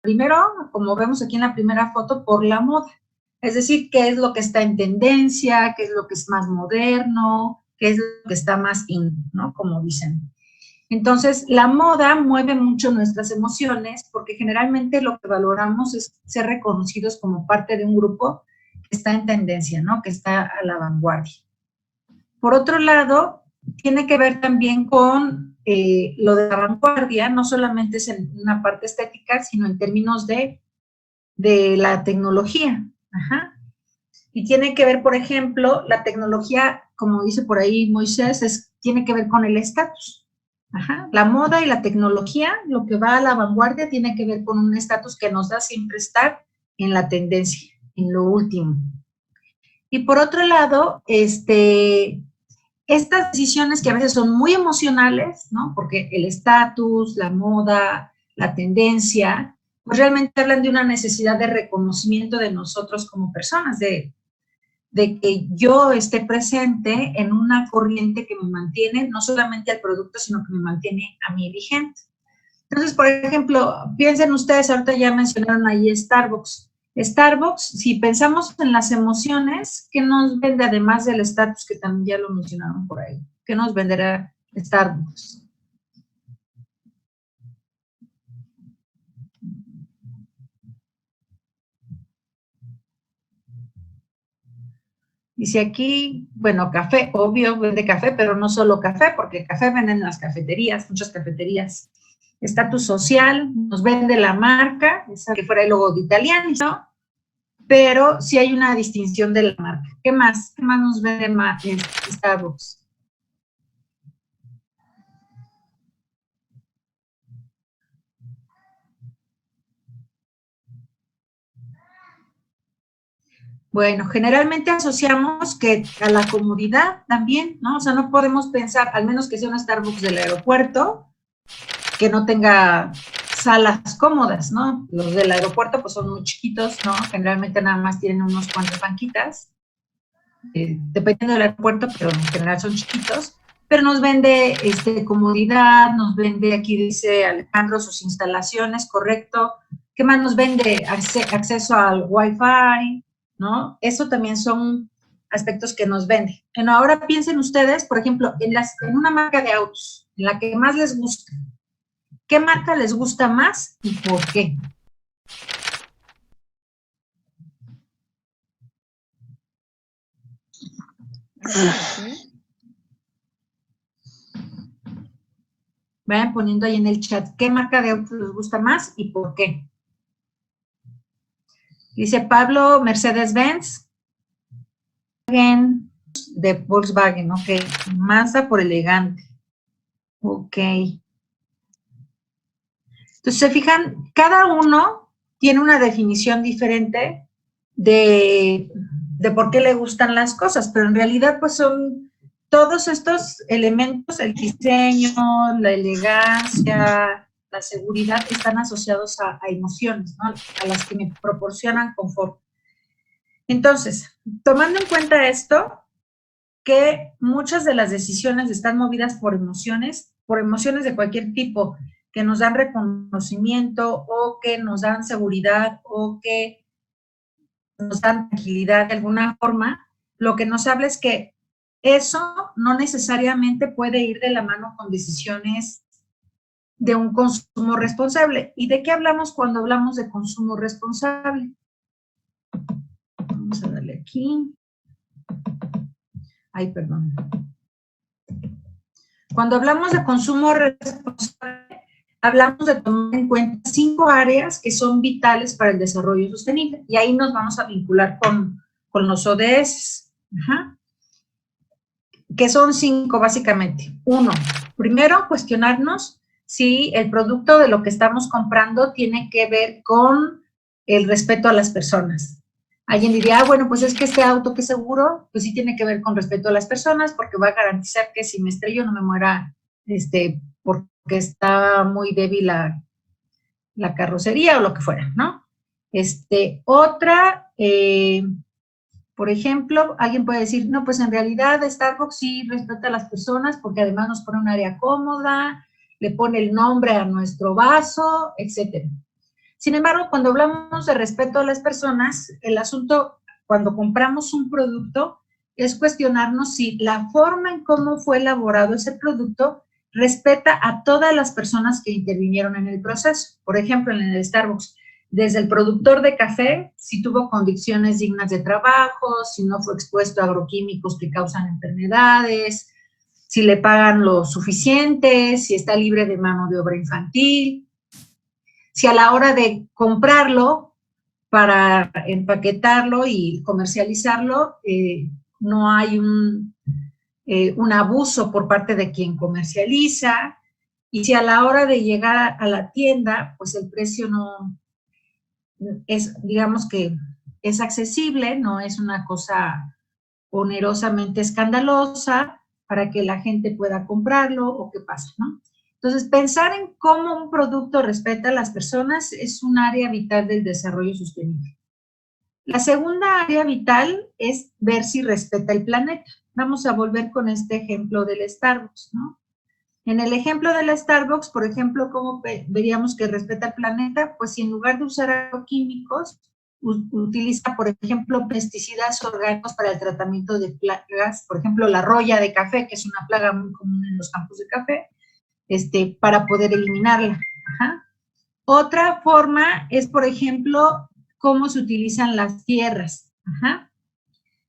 primero, como vemos aquí en la primera foto, por la moda. Es decir, qué es lo que está en tendencia, qué es lo que es más moderno, qué es lo que está más in, ¿no? Como dicen. Entonces, la moda mueve mucho nuestras emociones porque generalmente lo que valoramos es ser reconocidos como parte de un grupo que está en tendencia, ¿no? Que está a la vanguardia. Por otro lado, tiene que ver también con lo de la vanguardia, no solamente es en una parte estética, sino en términos de la tecnología. Ajá. Y tiene que ver, por ejemplo, la tecnología, como dice por ahí Moisés, tiene que ver con el estatus. Ajá. La moda y la tecnología, lo que va a la vanguardia, tiene que ver con un estatus que nos da siempre estar en la tendencia, en lo último. Y por otro lado, estas decisiones que a veces son muy emocionales, ¿no? Porque el estatus, la moda, la tendencia, pues realmente hablan de una necesidad de reconocimiento de nosotros como personas, de que yo esté presente en una corriente que me mantiene no solamente al producto, sino que me mantiene a mí vigente. Entonces, por ejemplo, piensen ustedes, ahorita ya mencionaron ahí Starbucks. Starbucks, si pensamos en las emociones, ¿qué nos vende además del estatus que también ya lo mencionaron por ahí? ¿Qué nos venderá Starbucks? Dice aquí, bueno, café, obvio, vende café, pero no solo café, porque café venden en las cafeterías, muchas cafeterías. Estatus social, nos vende la marca, esa que fuera el logo de Italiano, ¿no? Pero sí hay una distinción de la marca. ¿Qué más? ¿Qué más nos vende Starbucks? Bueno, generalmente asociamos que a la comodidad también, ¿no? O sea, no podemos pensar, al menos que sea un Starbucks del aeropuerto, que no tenga salas cómodas, ¿no? Los del aeropuerto pues son muy chiquitos, ¿no? Generalmente nada más tienen unos cuantas banquitas, dependiendo del aeropuerto, pero en general son chiquitos, pero nos vende comodidad, nos vende, aquí dice Alejandro, sus instalaciones, correcto. ¿Qué más nos vende? Acceso al Wi-Fi, ¿no? Eso también son aspectos que nos vende. Bueno, ahora piensen ustedes, por ejemplo, en una marca de autos, en la que más les gusta. ¿Qué marca les gusta más y por qué? Vayan poniendo ahí en el chat qué marca de autos les gusta más y por qué. Dice Pablo, Mercedes-Benz, de Volkswagen, ok. Mazda por elegante. Ok. Entonces, se fijan, cada uno tiene una definición diferente de por qué le gustan las cosas, pero en realidad, pues son todos estos elementos, el diseño, la elegancia, la seguridad, están asociados a emociones, ¿no? A las que me proporcionan confort. Entonces, tomando en cuenta esto, que muchas de las decisiones están movidas por emociones de cualquier tipo, que nos dan reconocimiento o que nos dan seguridad o que nos dan tranquilidad de alguna forma, lo que nos habla es que eso no necesariamente puede ir de la mano con decisiones de un consumo responsable. ¿Y de qué hablamos cuando hablamos de consumo responsable? Vamos a darle aquí. Ay, perdón. Cuando hablamos de consumo responsable, hablamos de tomar en cuenta 5 áreas que son vitales para el desarrollo sostenible. Y ahí nos vamos a vincular con los ODS. Ajá. Que son 5 básicamente. 1, primero cuestionarnos si el producto de lo que estamos comprando tiene que ver con el respeto a las personas. Alguien diría, bueno, pues es que este auto que es seguro, pues sí tiene que ver con respeto a las personas, porque va a garantizar que si me estrello no me muera porque está muy débil la carrocería o lo que fuera, ¿no? Otra, por ejemplo, alguien puede decir, no, pues en realidad Starbucks sí respeta a las personas porque además nos pone un área cómoda, le pone el nombre a nuestro vaso, etcétera. Sin embargo, cuando hablamos de respeto a las personas, el asunto, cuando compramos un producto, es cuestionarnos si la forma en cómo fue elaborado ese producto respeta a todas las personas que intervinieron en el proceso. Por ejemplo, en el Starbucks, desde el productor de café, si tuvo condiciones dignas de trabajo, si no fue expuesto a agroquímicos que causan enfermedades, si le pagan lo suficiente, si está libre de mano de obra infantil, si a la hora de comprarlo para empaquetarlo y comercializarlo, no hay un abuso por parte de quien comercializa, y si a la hora de llegar a la tienda, pues el precio no es, digamos que es accesible, no es una cosa onerosamente escandalosa para que la gente pueda comprarlo, o qué pasa, ¿no? Entonces, pensar en cómo un producto respeta a las personas es un área vital del desarrollo sostenible. La segunda área vital es ver si respeta el planeta. Vamos a volver con este ejemplo del Starbucks, ¿no? En el ejemplo del Starbucks, por ejemplo, ¿cómo veríamos que respeta el planeta? Pues si en lugar de usar agroquímicos, utiliza, por ejemplo, pesticidas orgánicos para el tratamiento de plagas, por ejemplo, la roya de café, que es una plaga muy común en los campos de café, para poder eliminarla. Ajá. Otra forma es, por ejemplo, cómo se utilizan las tierras. Ajá.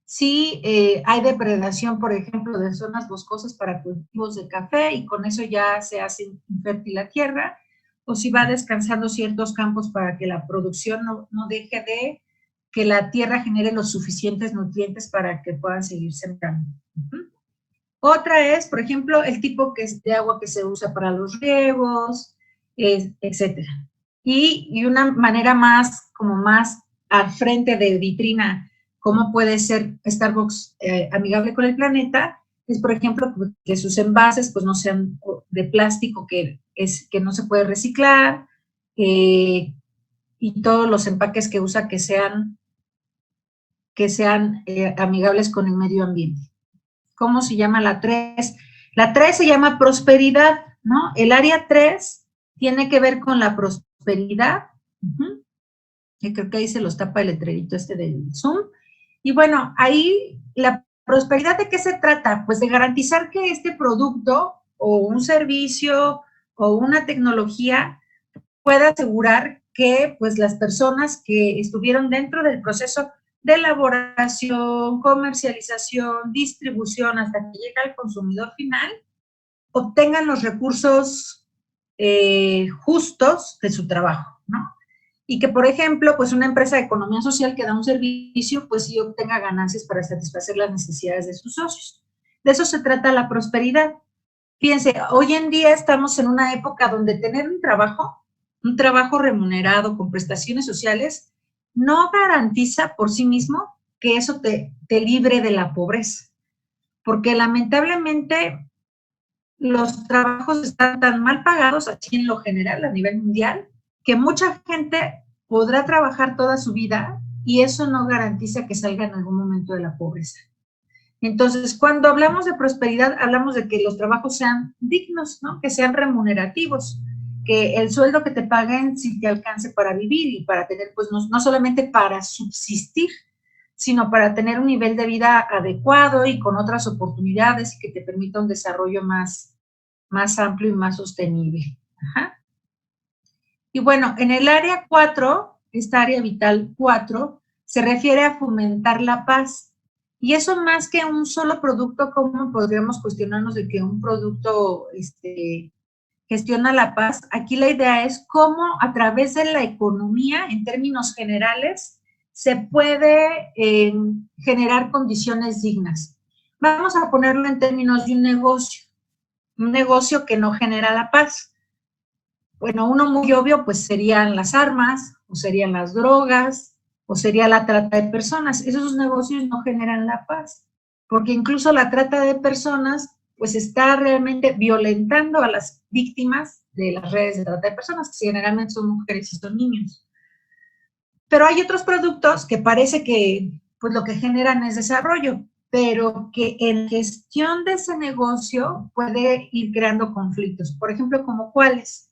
Si hay depredación, por ejemplo, de zonas boscosas para cultivos de café y con eso ya se hace infértil la tierra, o si va descansando ciertos campos para que la producción no deje de que la tierra genere los suficientes nutrientes para que puedan seguir sembrando. Otra es, por ejemplo, el tipo de agua que se usa para los riegos, etcétera. Y una manera más, como más al frente de vitrina, cómo puede ser Starbucks amigable con el planeta, es, por ejemplo, que sus envases pues no sean de plástico que no se puede reciclar, y todos los empaques que usa que sean amigables con el medio ambiente. ¿Cómo se llama la 3? La 3 se llama prosperidad, ¿no? El área 3 tiene que ver con la prosperidad. Y creo que ahí se los tapa el letrerito del Zoom. Y bueno, ahí la prosperidad, ¿de qué se trata? Pues de garantizar que este producto o un servicio o una tecnología pueda asegurar que pues las personas que estuvieron dentro del proceso de elaboración, comercialización, distribución, hasta que llega al consumidor final, obtengan los recursos justos de su trabajo, ¿no? Y que, por ejemplo, pues una empresa de economía social que da un servicio, pues sí obtenga ganancias para satisfacer las necesidades de sus socios. De eso se trata la prosperidad. Fíjense, hoy en día estamos en una época donde tener un trabajo remunerado con prestaciones sociales, no garantiza por sí mismo que eso te libre de la pobreza. Porque lamentablemente los trabajos están tan mal pagados aquí en lo general, a nivel mundial, que mucha gente podrá trabajar toda su vida y eso no garantiza que salga en algún momento de la pobreza. Entonces, cuando hablamos de prosperidad, hablamos de que los trabajos sean dignos, ¿no? Que sean remunerativos, que el sueldo que te paguen sí te alcance para vivir y para tener, pues no solamente para subsistir, sino para tener un nivel de vida adecuado y con otras oportunidades y que te permita un desarrollo más amplio y más sostenible. Ajá. Y bueno, en el área 4, esta área vital 4, se refiere a fomentar la paz. Y eso más que un solo producto, ¿cómo podríamos cuestionarnos de que un producto gestiona la paz? Aquí la idea es cómo a través de la economía, en términos generales, se puede generar condiciones dignas. Vamos a ponerlo en términos de un negocio que no genera la paz. Bueno, uno muy obvio pues serían las armas, o serían las drogas, o sería la trata de personas. Esos negocios no generan la paz, porque incluso la trata de personas pues está realmente violentando a las víctimas de las redes de trata de personas, que generalmente son mujeres y son niños. Pero hay otros productos que parece que pues lo que generan es desarrollo, pero que en gestión de ese negocio puede ir creando conflictos. Por ejemplo, ¿como cuáles?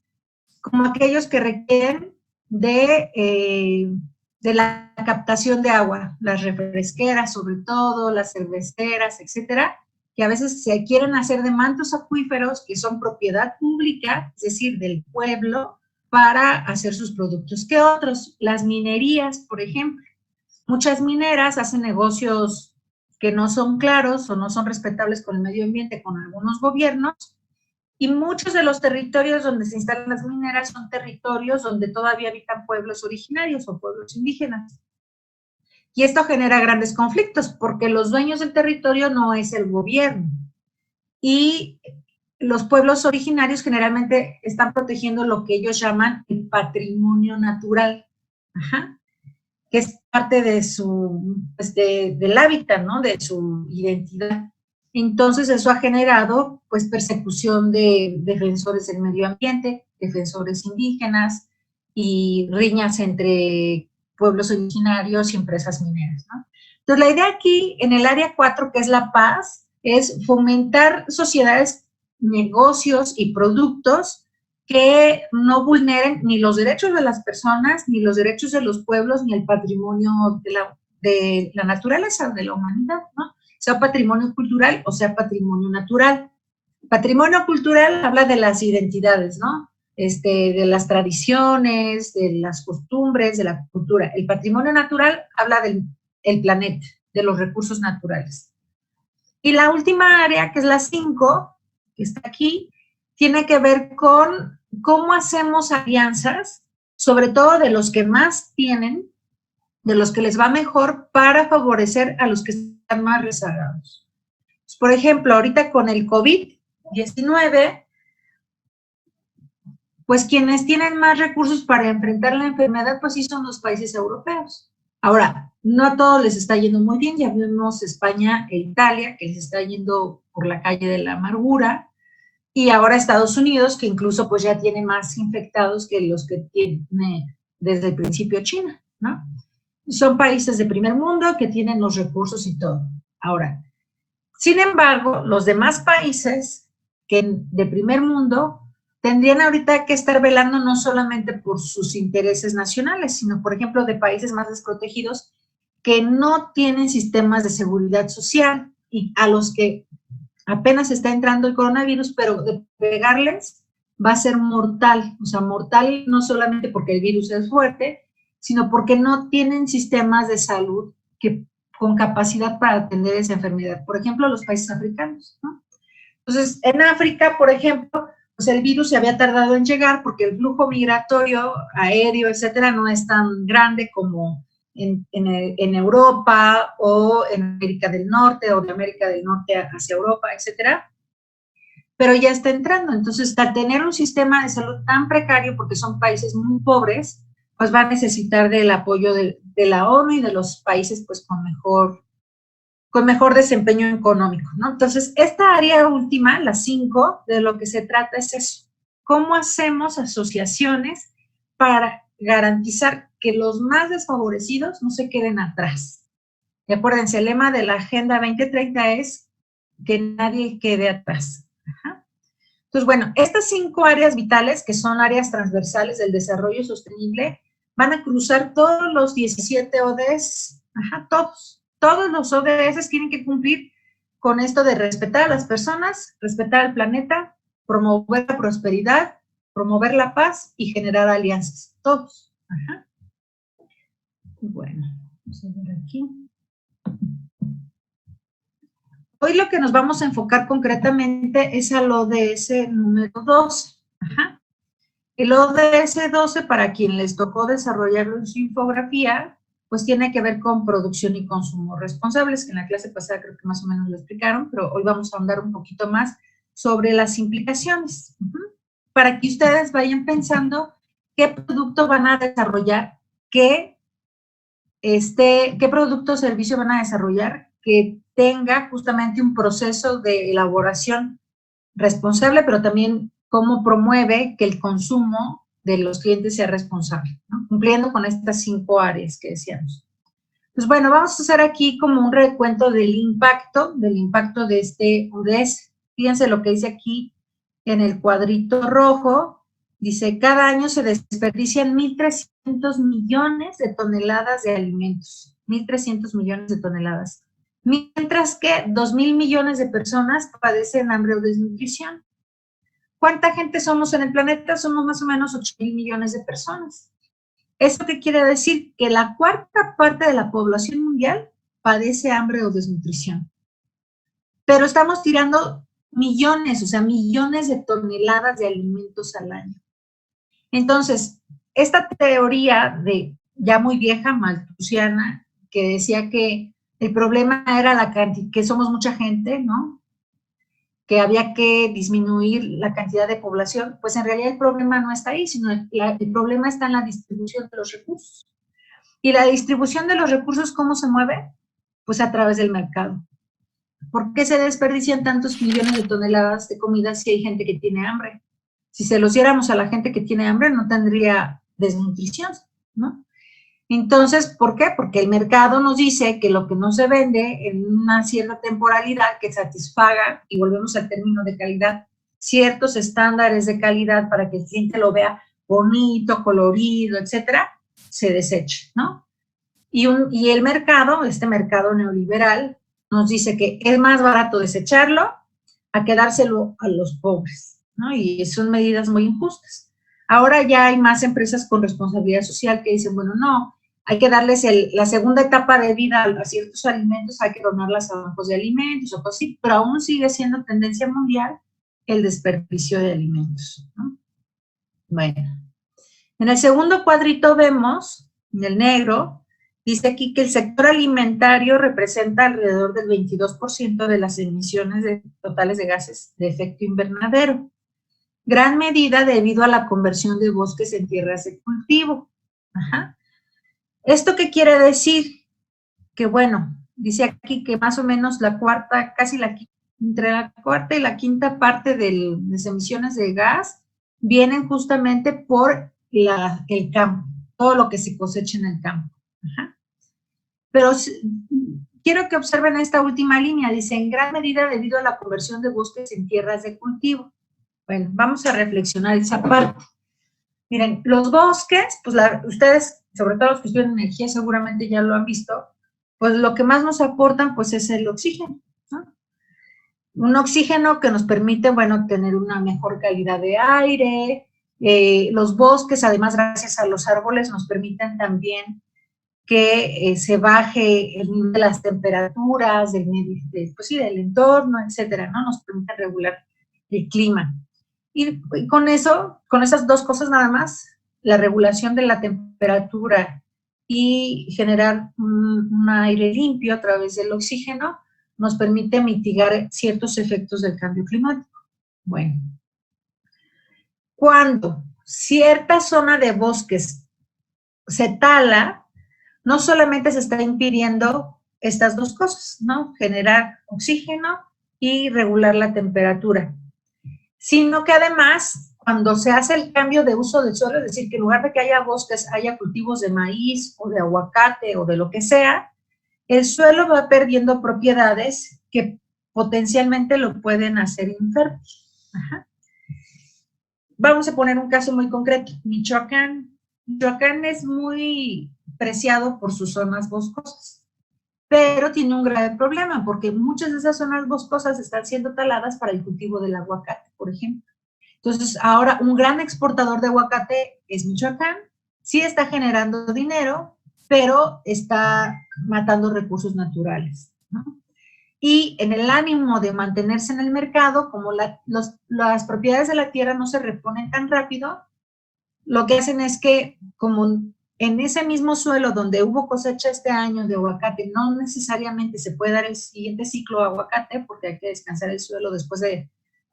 Como aquellos que requieren de la captación de agua, las refresqueras sobre todo, las cerveceras, etcétera, que a veces se quieren hacer de mantos acuíferos que son propiedad pública, es decir, del pueblo, para hacer sus productos. ¿Qué otros? Las minerías, por ejemplo. Muchas mineras hacen negocios que no son claros o no son respetables con el medio ambiente, con algunos gobiernos, y muchos de los territorios donde se instalan las mineras son territorios donde todavía habitan pueblos originarios o pueblos indígenas. Y esto genera grandes conflictos porque los dueños del territorio no es el gobierno. Y los pueblos originarios generalmente están protegiendo lo que ellos llaman el patrimonio natural, que es parte de su, pues del hábitat, ¿no? De su identidad. Entonces eso ha generado pues persecución de defensores del medio ambiente, defensores indígenas y riñas entre pueblos originarios y empresas mineras, ¿no? Entonces la idea aquí en el área 4, que es la paz, es fomentar sociedades, negocios y productos que no vulneren ni los derechos de las personas, ni los derechos de los pueblos, ni el patrimonio de la naturaleza, de la humanidad, ¿no? Sea patrimonio cultural o sea patrimonio natural. Patrimonio cultural habla de las identidades, ¿no? De las tradiciones, de las costumbres, de la cultura. El patrimonio natural habla del planeta, de los recursos naturales. Y la última área, que es la 5, que está aquí, tiene que ver con cómo hacemos alianzas, sobre todo de los que más tienen, de los que les va mejor, para favorecer a los que están más rezagados. Por ejemplo, ahorita con el COVID-19, pues quienes tienen más recursos para enfrentar la enfermedad, pues sí son los países europeos. Ahora, no a todos les está yendo muy bien, ya vimos España e Italia, que les está yendo por la calle de la amargura, y ahora Estados Unidos, que incluso pues ya tiene más infectados que los que tiene desde el principio China, ¿no? Son países de primer mundo que tienen los recursos y todo. Ahora, sin embargo, los demás países que de primer mundo tendrían ahorita que estar velando no solamente por sus intereses nacionales, sino, por ejemplo, de países más desprotegidos que no tienen sistemas de seguridad social y a los que apenas está entrando el coronavirus, pero de pegarles va a ser mortal, o sea, mortal no solamente porque el virus es fuerte, sino porque no tienen sistemas de salud que, con capacidad para atender esa enfermedad. Por ejemplo, los países africanos, ¿no? Entonces, en África, por ejemplo, pues el virus se había tardado en llegar porque el flujo migratorio, aéreo, etcétera, no es tan grande como en Europa o en América del Norte o de América del Norte hacia Europa, etcétera, pero ya está entrando. Entonces, al tener un sistema de salud tan precario, porque son países muy pobres, pues va a necesitar del apoyo de la ONU y de los países pues con mejor desempeño económico, ¿no? Entonces, esta área última, la 5, de lo que se trata es eso. ¿Cómo hacemos asociaciones para garantizar que los más desfavorecidos no se queden atrás? Y acuérdense, el lema de la Agenda 2030 es que nadie quede atrás. Ajá. Entonces, bueno, estas 5 áreas vitales, que son áreas transversales del desarrollo sostenible, van a cruzar todos los 17 ODS. Ajá, todos los ODS tienen que cumplir con esto de respetar a las personas, respetar al planeta, promover la prosperidad, promover la paz y generar alianzas. Todos. Ajá. Bueno, vamos a ver aquí. Hoy lo que nos vamos a enfocar concretamente es al ODS número 12. Ajá. El ODS 12, para quien les tocó desarrollarlo en su infografía, pues tiene que ver con producción y consumo responsables, que en la clase pasada creo que más o menos lo explicaron, pero hoy vamos a ahondar un poquito más sobre las implicaciones, para que ustedes vayan pensando qué producto van a desarrollar, qué producto o servicio van a desarrollar que tenga justamente un proceso de elaboración responsable, pero también cómo promueve que el consumo de los clientes sea responsable, ¿no? Cumpliendo con estas 5 áreas que decíamos. Pues bueno, vamos a hacer aquí como un recuento del impacto de este ODS. Fíjense lo que dice aquí en el cuadrito rojo, Dice, cada año se desperdician 1.300 millones de toneladas de alimentos. 1.300 millones de toneladas. Mientras que 2.000 millones de personas padecen hambre o desnutrición. ¿Cuánta gente somos en el planeta? Somos más o menos 8.000 millones de personas. ¿Eso qué quiere decir? Que la cuarta parte de la población mundial padece hambre o desnutrición. Pero estamos tirando millones, o sea, millones de toneladas de alimentos al año. Entonces, esta teoría de ya muy vieja, malthusiana, que decía que el problema era la cantidad, que somos mucha gente, ¿no? Que había que disminuir la cantidad de población, pues en realidad el problema no está ahí, sino el problema está en la distribución de los recursos. ¿Y la distribución de los recursos cómo se mueve? Pues a través del mercado. ¿Por qué se desperdician tantos millones de toneladas de comida si hay gente que tiene hambre? Si se los diéramos a la gente que tiene hambre, no tendría desnutrición, ¿no? Entonces, ¿por qué? Porque el mercado nos dice que lo que no se vende en una cierta temporalidad que satisfaga, y volvemos al término de calidad, ciertos estándares de calidad para que el cliente lo vea bonito, colorido, etcétera, se desecha, ¿no? Y el mercado, este mercado neoliberal, nos dice que es más barato desecharlo a quedárselo a los pobres, ¿no? Y son medidas muy injustas. Ahora ya hay más empresas con responsabilidad social que dicen, bueno, no, hay que darles la segunda etapa de vida a ciertos alimentos, hay que donarlas a bancos de alimentos o cosas así, pero aún sigue siendo tendencia mundial el desperdicio de alimentos, ¿no? Bueno, en el segundo cuadrito vemos, en el negro, dice aquí que el sector alimentario representa alrededor del 22% de las emisiones totales de gases de efecto invernadero, gran medida debido a la conversión de bosques en tierras de cultivo. Ajá. ¿Esto qué quiere decir? Que bueno, dice aquí que más o menos la cuarta, entre la cuarta y la quinta parte de las emisiones de gas vienen justamente por el campo, todo lo que se cosecha en el campo. Ajá. Pero quiero que observen esta última línea, dice, en gran medida debido a la conversión de bosques en tierras de cultivo. Bueno, vamos a reflexionar esa parte. Miren, los bosques, pues ustedes, sobre todo los que estudian energía, seguramente ya lo han visto, pues lo que más nos aportan, pues es el oxígeno, ¿no? Un oxígeno que nos permite, bueno, tener una mejor calidad de aire. Los bosques, además, gracias a los árboles, nos permiten también que se baje el nivel de las temperaturas, pues sí, del entorno, etcétera, ¿no? Nos permite regular el clima. Y con eso, con esas dos cosas nada más, la regulación de la temperatura y generar un aire limpio a través del oxígeno, nos permite mitigar ciertos efectos del cambio climático. Bueno, cuando cierta zona de bosques se tala, no solamente se está impidiendo estas dos cosas, ¿no? Generar oxígeno y regular la temperatura, sino que además, cuando se hace el cambio de uso del suelo, es decir, que en lugar de que haya bosques, haya cultivos de maíz o de aguacate o de lo que sea, el suelo va perdiendo propiedades que potencialmente lo pueden hacer infértil. Ajá. Vamos a poner un caso muy concreto, Michoacán. Michoacán es muy preciado por sus zonas boscosas, pero tiene un grave problema porque muchas de esas zonas boscosas están siendo taladas para el cultivo del aguacate, por ejemplo. Entonces, ahora un gran exportador de aguacate es Michoacán, sí está generando dinero, pero está matando recursos naturales, ¿no? Y en el ánimo de mantenerse en el mercado, como las propiedades de la tierra no se reponen tan rápido, lo que hacen es que, como en ese mismo suelo donde hubo cosecha este año de aguacate, no necesariamente se puede dar el siguiente ciclo de aguacate, porque hay que descansar el suelo después de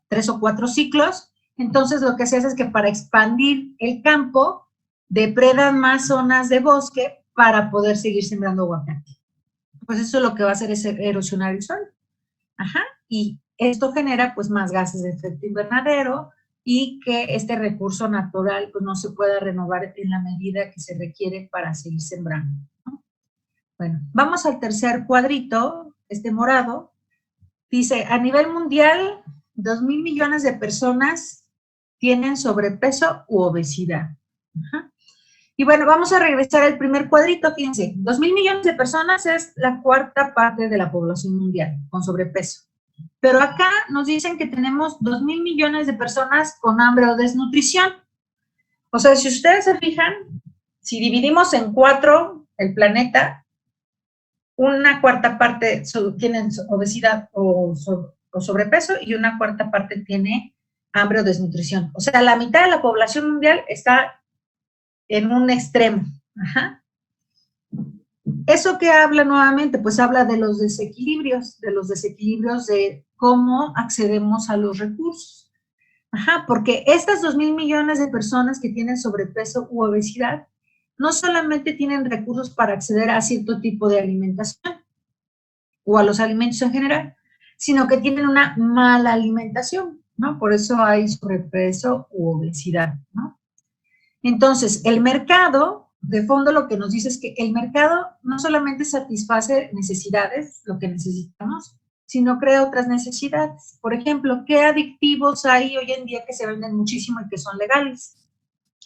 3 o 4 ciclos, entonces lo que se hace es que para expandir el campo, depredan más zonas de bosque para poder seguir sembrando aguacate. Pues eso lo que va a hacer es erosionar el suelo. Ajá. Y esto genera pues más gases de efecto invernadero y que este recurso natural pues no se pueda renovar en la medida que se requiere para seguir sembrando, ¿no? Bueno, vamos al tercer cuadrito, este morado. Dice, a nivel mundial, 2.000 millones de personas tienen sobrepeso u obesidad. Ajá. Y bueno, vamos a regresar al primer cuadrito, fíjense, 2,000 millones de personas es la cuarta parte de la población mundial con sobrepeso. Pero acá nos dicen que tenemos 2,000 millones de personas con hambre o desnutrición. O sea, si ustedes se fijan, si dividimos en 4 el planeta, una cuarta parte tienen obesidad o sobrepeso y una cuarta parte tiene hambre o desnutrición. O sea, la mitad de la población mundial está en un extremo. Ajá. ¿Eso qué habla nuevamente? Pues habla de los desequilibrios de cómo accedemos a los recursos. Ajá, porque estas 2,000 millones de personas que tienen sobrepeso u obesidad no solamente tienen recursos para acceder a cierto tipo de alimentación o a los alimentos en general, sino que tienen una mala alimentación, ¿no? Por eso hay sobrepeso u obesidad, ¿no? Entonces, el mercado, de fondo lo que nos dice es que el mercado no solamente satisface necesidades, lo que necesitamos, sino crea otras necesidades. Por ejemplo, ¿qué adictivos hay hoy en día que se venden muchísimo y que son legales?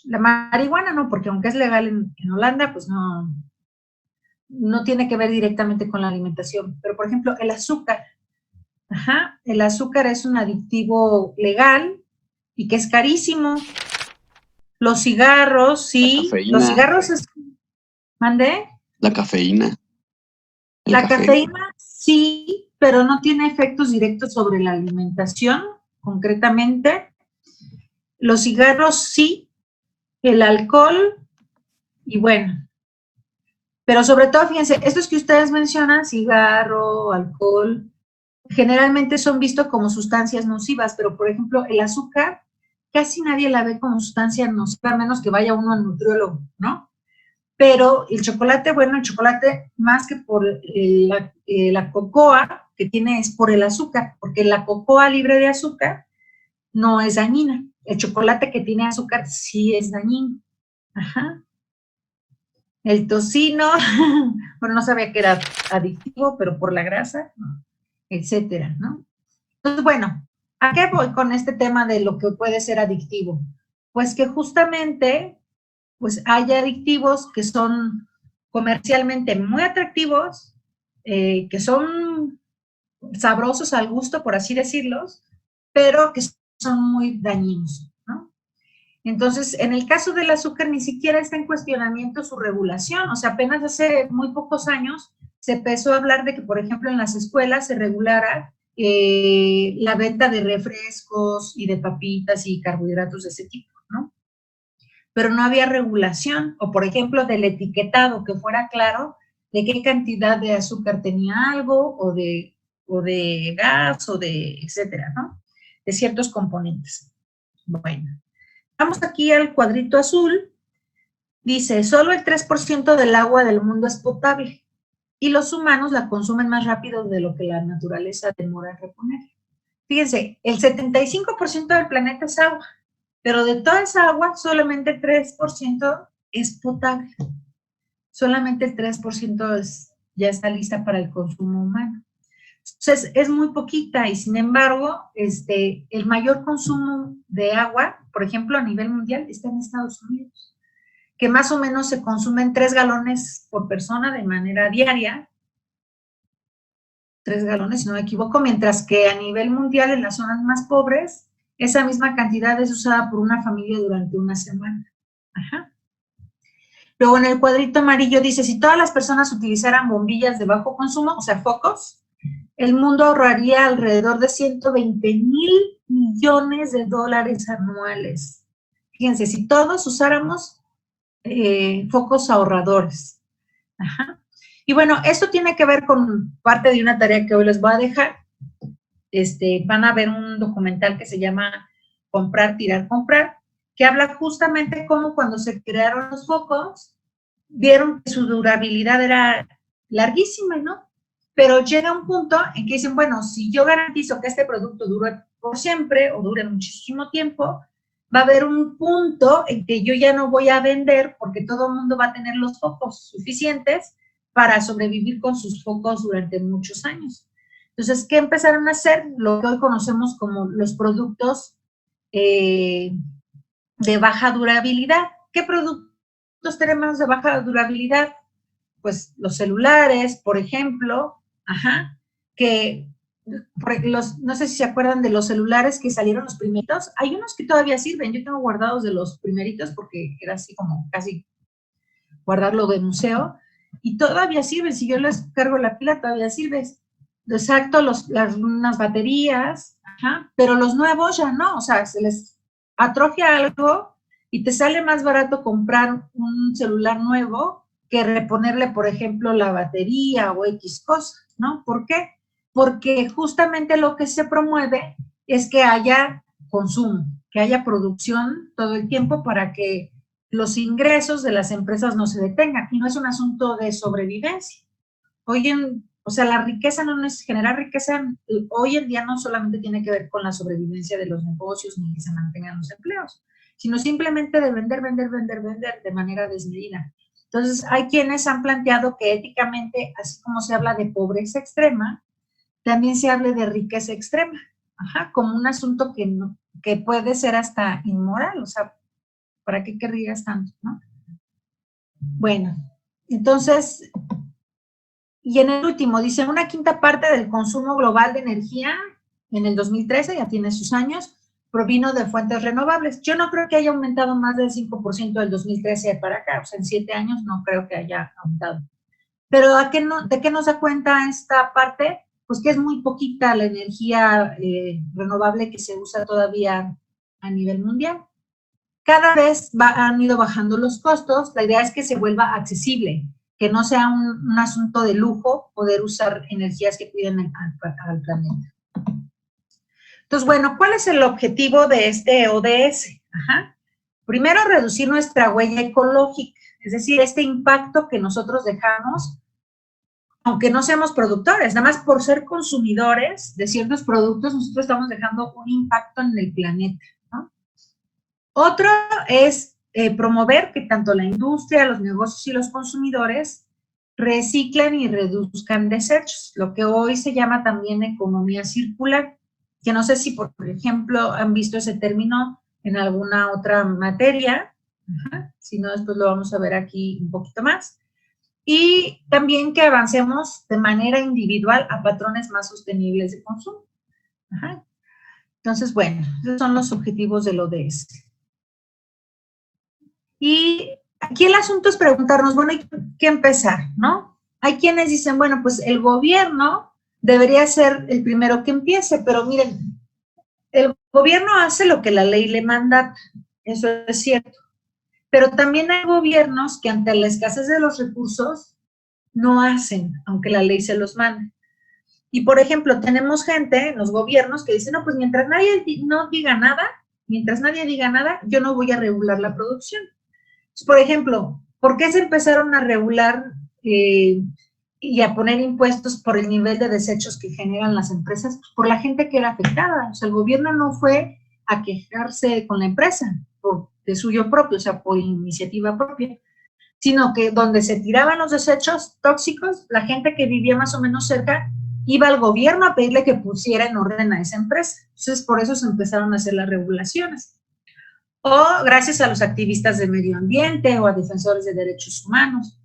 La marihuana no, porque aunque es legal en Holanda, pues no tiene que ver directamente con la alimentación. Pero, por ejemplo, el azúcar. Ajá, el azúcar es un adictivo legal y que es carísimo. Los cigarros, sí. Los cigarros es... ¿Mandé? La cafeína. La cafeína, sí, pero no tiene efectos directos sobre la alimentación, concretamente. Los cigarros, sí. El alcohol, y bueno. Pero sobre todo, fíjense, estos que ustedes mencionan, cigarro, alcohol, generalmente son vistos como sustancias nocivas, pero por ejemplo, el azúcar, casi nadie la ve como sustancia nociva, a menos que vaya uno al nutriólogo, ¿no? Pero el chocolate, bueno, el chocolate más que por la cocoa que tiene es por el azúcar, porque la cocoa libre de azúcar no es dañina. El chocolate que tiene azúcar sí es dañino. Ajá. El tocino, bueno, no sabía que era adictivo, pero por la grasa, ¿no? Etcétera, ¿no? Entonces, bueno, ¿a qué voy con este tema de lo que puede ser adictivo? Pues que justamente pues hay adictivos que son comercialmente muy atractivos, que son sabrosos al gusto, por así decirlos, pero que son muy dañinos, ¿no? Entonces, en el caso del azúcar ni siquiera está en cuestionamiento su regulación, o sea, apenas hace muy pocos años se empezó a hablar de que, por ejemplo, en las escuelas se regulara la venta de refrescos y de papitas y carbohidratos de ese tipo, ¿no? Pero no había regulación, o por ejemplo del etiquetado, que fuera claro de qué cantidad de azúcar tenía algo, o de gas, o de etcétera, ¿no? De ciertos componentes. Bueno, vamos aquí al cuadrito azul, dice, solo el 3% del agua del mundo es potable, y los humanos la consumen más rápido de lo que la naturaleza demora en reponer. Fíjense, el 75% del planeta es agua, pero de toda esa agua, solamente el 3% es potable. Solamente el 3% ya está lista para el consumo humano. Entonces, es muy poquita y, sin embargo, el mayor consumo de agua, por ejemplo, a nivel mundial, está en Estados Unidos, que más o menos se consumen 3 galones por persona de manera diaria, 3 galones, si no me equivoco, mientras que a nivel mundial, en las zonas más pobres, esa misma cantidad es usada por una familia durante una semana. Ajá. Luego en el cuadrito amarillo dice, si todas las personas utilizaran bombillas de bajo consumo, o sea, focos, el mundo ahorraría alrededor de 120,000 millones de dólares anuales. Fíjense, si todos usáramos focos ahorradores. Ajá. Y bueno, esto tiene que ver con parte de una tarea que hoy les voy a dejar. Van a ver un documental que se llama Comprar, Tirar, Comprar, que habla justamente cómo cuando se crearon los focos, vieron que su durabilidad era larguísima, ¿no? Pero llega un punto en que dicen, bueno, si yo garantizo que este producto dure por siempre o dure muchísimo tiempo, va a haber un punto en que yo ya no voy a vender porque todo el mundo va a tener los focos suficientes para sobrevivir con sus focos durante muchos años. Entonces, ¿qué empezaron a hacer? Lo que hoy conocemos como los productos de baja durabilidad. ¿Qué productos tenemos de baja durabilidad? Pues los celulares, por ejemplo, que no sé si se acuerdan de los celulares que salieron los primeritos. Hay unos que todavía sirven. Yo tengo guardados de los primeritos porque era así como casi guardarlo de museo. Y todavía sirven. Si yo les cargo la pila, todavía sirve. Exacto, unas baterías, pero los nuevos ya no. O sea, se les atrofia algo y te sale más barato comprar un celular nuevo que reponerle, por ejemplo, la batería o X cosa, ¿no? ¿Por qué? Porque justamente lo que se promueve es que haya consumo, que haya producción todo el tiempo para que los ingresos de las empresas no se detengan. Y no es un asunto de sobrevivencia. O sea, la riqueza no es generar riqueza, hoy en día no solamente tiene que ver con la sobrevivencia de los negocios ni que se mantengan los empleos, sino simplemente de vender de manera desmedida. Entonces, hay quienes han planteado que éticamente, así como se habla de pobreza extrema, también se hable de riqueza extrema, como un asunto que puede ser hasta inmoral, o sea, ¿para qué querrías tanto, no? Bueno, entonces, y en el último, dice, una quinta parte del consumo global de energía en el 2013, ya tiene sus años, provino de fuentes renovables. Yo no creo que haya aumentado más del 5% del 2013 para acá, o sea, en 7 años no creo que haya aumentado. Pero ¿de qué nos da cuenta esta parte? Pues que es muy poquita la energía renovable que se usa todavía a nivel mundial. Cada vez han ido bajando los costos, la idea es que se vuelva accesible, que no sea un asunto de lujo poder usar energías que cuiden al planeta. Entonces, bueno, ¿cuál es el objetivo de este ODS? Primero, reducir nuestra huella ecológica, es decir, este impacto que nosotros dejamos, aunque no seamos productores, nada más por ser consumidores de ciertos productos, nosotros estamos dejando un impacto en el planeta, ¿no? Otro es promover que tanto la industria, los negocios y los consumidores reciclen y reduzcan desechos, lo que hoy se llama también economía circular, que no sé si, por ejemplo, han visto ese término en alguna otra materia, si no, después lo vamos a ver aquí un poquito más. Y también que avancemos de manera individual a patrones más sostenibles de consumo. Entonces, bueno, esos son los objetivos del ODS. Y aquí el asunto es preguntarnos, bueno, ¿hay que empezar, no? Hay quienes dicen, bueno, pues el gobierno debería ser el primero que empiece, pero miren, el gobierno hace lo que la ley le manda, eso es cierto, pero también hay gobiernos que ante la escasez de los recursos no hacen, aunque la ley se los manda. Y, por ejemplo, tenemos gente en los gobiernos que dice, no, pues mientras nadie diga nada, yo no voy a regular la producción. Por ejemplo, ¿por qué se empezaron a regular y a poner impuestos por el nivel de desechos que generan las empresas? Por la gente que era afectada. O sea, el gobierno no fue a quejarse con la empresa de suyo propio, o sea, por iniciativa propia, sino que donde se tiraban los desechos tóxicos, la gente que vivía más o menos cerca iba al gobierno a pedirle que pusiera en orden a esa empresa. Entonces, por eso se empezaron a hacer las regulaciones. O gracias a los activistas del medio ambiente o a defensores de derechos humanos.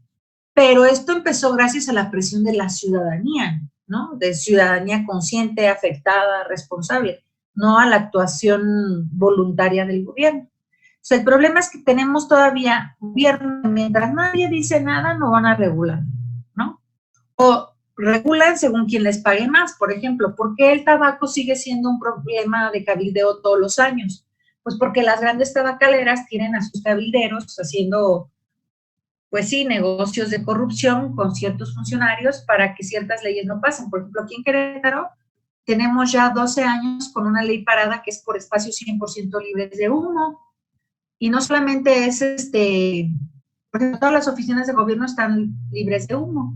Pero esto empezó gracias a la presión de la ciudadanía, ¿no? De ciudadanía consciente, afectada, responsable, no a la actuación voluntaria del gobierno. O sea, el problema es que tenemos todavía gobierno, mientras nadie dice nada, no van a regular, ¿no? O regulan según quien les pague más. Por ejemplo, ¿por qué el tabaco sigue siendo un problema de cabildeo todos los años? Pues porque las grandes tabacaleras tienen a sus cabilderos haciendo, pues sí, negocios de corrupción con ciertos funcionarios para que ciertas leyes no pasen. Por ejemplo, aquí en Querétaro tenemos ya 12 años con una ley parada que es por espacios 100% libres de humo. Y no solamente es porque todas las oficinas de gobierno están libres de humo,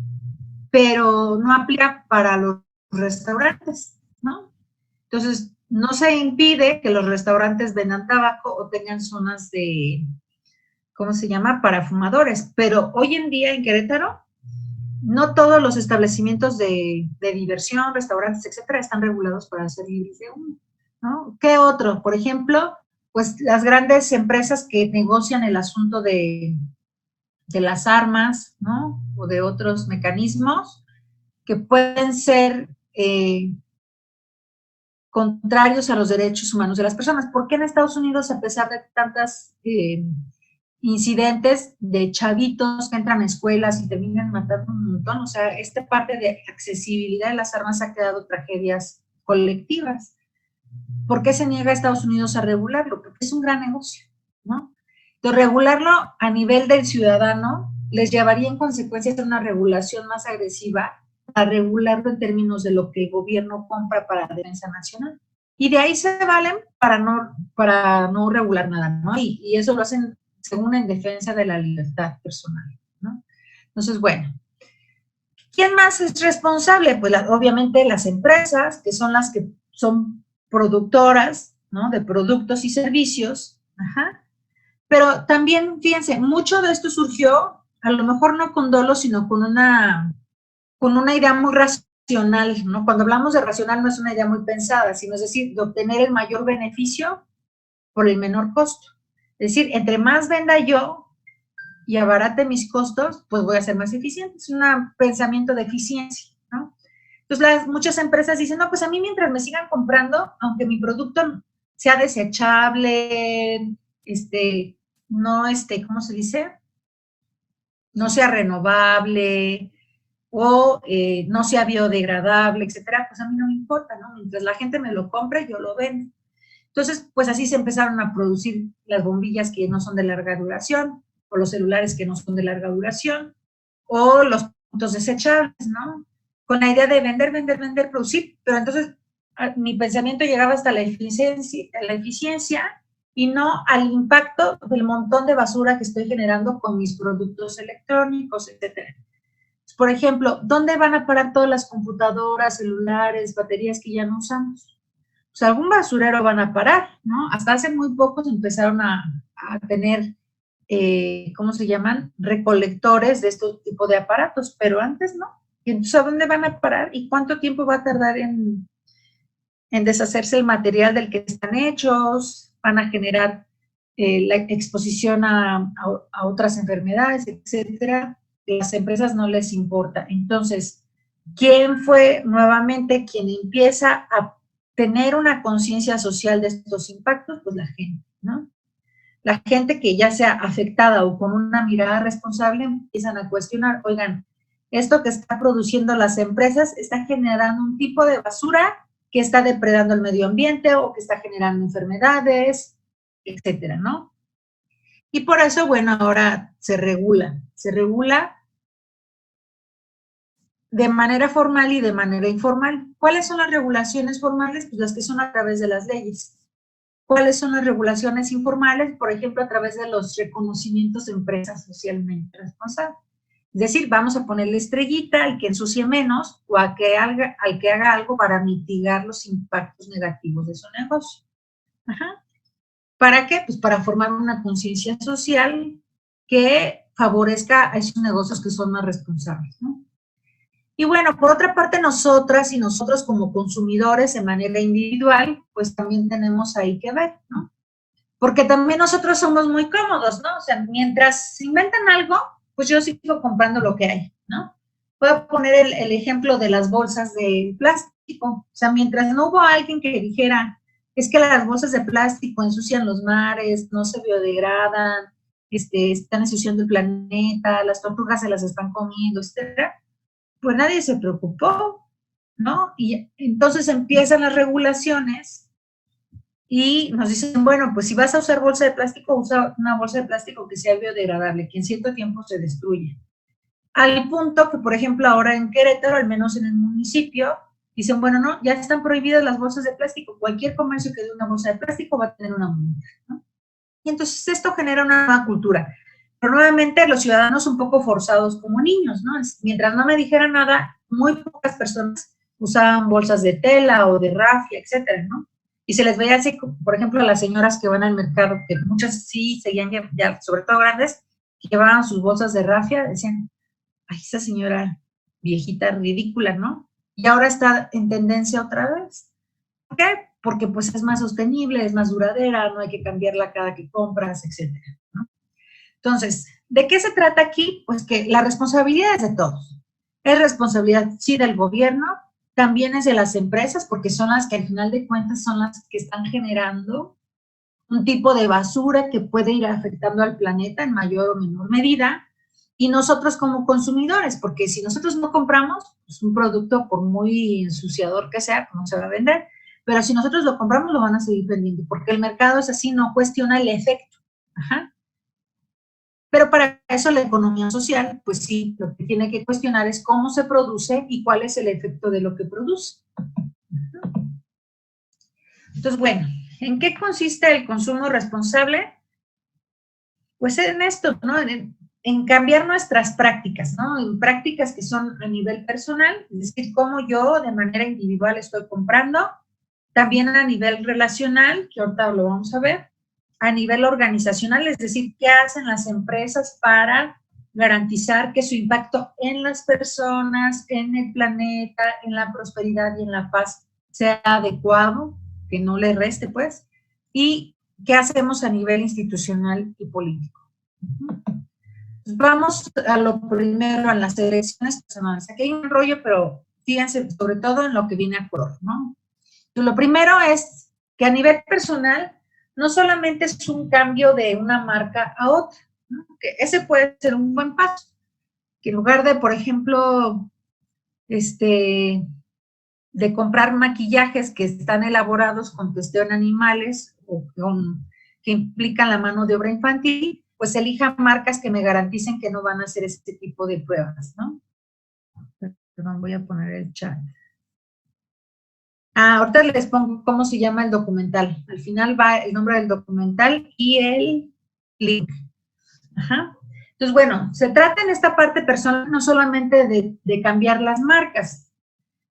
pero no aplica para los restaurantes, ¿no? Entonces, no se impide que los restaurantes vendan tabaco o tengan zonas de, ¿cómo se llama?, para fumadores, pero hoy en día en Querétaro, no todos los establecimientos de diversión, restaurantes, etcétera, están regulados para ser libres de humo. ¿no? ¿Qué otro? Por ejemplo, pues las grandes empresas que negocian el asunto de las armas, ¿no? O de otros mecanismos que pueden ser contrarios a los derechos humanos de las personas. ¿Por qué en Estados Unidos, a pesar de tantas incidentes de chavitos que entran a escuelas y terminan matando un montón? O sea, esta parte de accesibilidad de las armas ha creado tragedias colectivas. ¿Por qué se niega a Estados Unidos a regularlo? Porque es un gran negocio, ¿no? Entonces, regularlo a nivel del ciudadano les llevaría en consecuencia a una regulación más agresiva a regularlo en términos de lo que el gobierno compra para la defensa nacional. Y de ahí se valen para no regular nada, ¿no? Y eso lo hacen según en defensa de la libertad personal, ¿no? Entonces, bueno, ¿quién más es responsable? Pues obviamente las empresas, que son las que son productoras, ¿no? De productos y servicios. Ajá. Pero también, fíjense, mucho de esto surgió, a lo mejor no con dolo, sino con una idea muy racional, ¿no? Cuando hablamos de racional no es una idea muy pensada, sino es decir, de obtener el mayor beneficio por el menor costo. Es decir, entre más venda yo y abarate mis costos, pues voy a ser más eficiente. Es un pensamiento de eficiencia, ¿no? Entonces, muchas empresas dicen, no, pues a mí mientras me sigan comprando, aunque mi producto sea desechable, no, ¿cómo se dice? No sea renovable o no sea biodegradable, etcétera, pues a mí no me importa, ¿no? Mientras la gente me lo compre, yo lo vendo. Entonces, pues así se empezaron a producir las bombillas que no son de larga duración, o los celulares que no son de larga duración, o los puntos desechables, ¿no? Con la idea de vender, vender, vender, producir, pero entonces mi pensamiento llegaba hasta la eficiencia y no al impacto del montón de basura que estoy generando con mis productos electrónicos, etcétera. Por ejemplo, ¿dónde van a parar todas las computadoras, celulares, baterías que ya no usamos? Pues algún basurero van a parar, ¿no? Hasta hace muy pocos empezaron a tener, ¿cómo se llaman? Recolectores de este tipo de aparatos, pero antes no. Y entonces, ¿a dónde van a parar? ¿Y cuánto tiempo va a tardar en deshacerse el material del que están hechos? Van a generar la exposición a otras enfermedades, etcétera. Las empresas no les importa. Entonces, ¿quién fue nuevamente quien empieza a tener una conciencia social de estos impactos? Pues la gente, ¿no? La gente que ya sea afectada o con una mirada responsable empiezan a cuestionar, oigan, esto que está produciendo las empresas está generando un tipo de basura que está depredando el medio ambiente o que está generando enfermedades, etcétera, ¿no? Y por eso, bueno, ahora se regula de manera formal y de manera informal. ¿Cuáles son las regulaciones formales? Pues las que son a través de las leyes. ¿Cuáles son las regulaciones informales? Por ejemplo, a través de los reconocimientos de empresas socialmente responsables. Es decir, vamos a ponerle estrellita al que ensucie menos o al que haga algo para mitigar los impactos negativos de su negocio. Ajá. ¿Para qué? Pues para formar una conciencia social que favorezca a esos negocios que son más responsables, ¿no? Y bueno, por otra parte, nosotras y nosotros como consumidores de manera individual, pues también tenemos ahí que ver, ¿no? Porque también nosotros somos muy cómodos, ¿no? O sea, mientras inventan algo, pues yo sigo comprando lo que hay, ¿no? Puedo poner el ejemplo de las bolsas de plástico. O sea, mientras no hubo alguien que dijera, es que las bolsas de plástico ensucian los mares, no se biodegradan, están ensuciando el planeta, las tortugas se las están comiendo, etcétera, pues nadie se preocupó, ¿no? Y entonces empiezan las regulaciones y nos dicen, bueno, pues si vas a usar bolsa de plástico, usa una bolsa de plástico que sea biodegradable, que en cierto tiempo se destruye. Al punto que, por ejemplo, ahora en Querétaro, al menos en el municipio, dicen, bueno, no, ya están prohibidas las bolsas de plástico. Cualquier comercio que dé una bolsa de plástico va a tener una multa, ¿no? Y entonces esto genera una nueva cultura. Pero nuevamente los ciudadanos un poco forzados como niños, ¿no? Mientras no me dijeran nada, muy pocas personas usaban bolsas de tela o de rafia, etcétera, ¿no? Y se les veía así, por ejemplo, a las señoras que van al mercado, que muchas sí seguían ya, sobre todo grandes, que llevaban sus bolsas de rafia, decían, ay, esa señora viejita ridícula, ¿no? Y ahora está en tendencia otra vez. ¿Por qué? porque pues es más sostenible, es más duradera, no hay que cambiarla cada que compras, etcétera, ¿no? Entonces, ¿de qué se trata aquí? Pues que la responsabilidad es de todos. Es responsabilidad, sí, del gobierno, también es de las empresas, porque son las que al final de cuentas son las que están generando un tipo de basura que puede ir afectando al planeta en mayor o menor medida, y nosotros como consumidores, porque si nosotros no compramos, pues un producto, por muy ensuciador que sea, no se va a vender, pero si nosotros lo compramos, lo van a seguir vendiendo, porque el mercado es así, no cuestiona el efecto. Ajá. Pero para eso la economía social, pues sí, lo que tiene que cuestionar es cómo se produce y cuál es el efecto de lo que produce. Entonces, bueno, ¿en qué consiste el consumo responsable? Pues en esto, ¿no? En cambiar nuestras prácticas, ¿no? En prácticas que son a nivel personal, es decir, cómo yo de manera individual estoy comprando, también a nivel relacional, que ahorita lo vamos a ver, a nivel organizacional, es decir, qué hacen las empresas para garantizar que su impacto en las personas, en el planeta, en la prosperidad y en la paz sea adecuado, que no le reste, pues, y qué hacemos a nivel institucional y político. Vamos a lo primero, a las elecciones personales. Aquí hay un rollo, pero fíjense sobre todo en lo que viene a color, ¿no? Lo primero es que a nivel personal no solamente es un cambio de una marca a otra, ¿no? Que ese puede ser un buen paso, que en lugar de, por ejemplo, de comprar maquillajes que están elaborados con testeo en animales o que implican la mano de obra infantil, pues elija marcas que me garanticen que no van a hacer este tipo de pruebas, ¿no? Perdón, voy a poner el chat. Ahorita les pongo cómo se llama el documental. Al final va el nombre del documental y el link. Ajá. Entonces, bueno, se trata en esta parte personal no solamente de cambiar las marcas,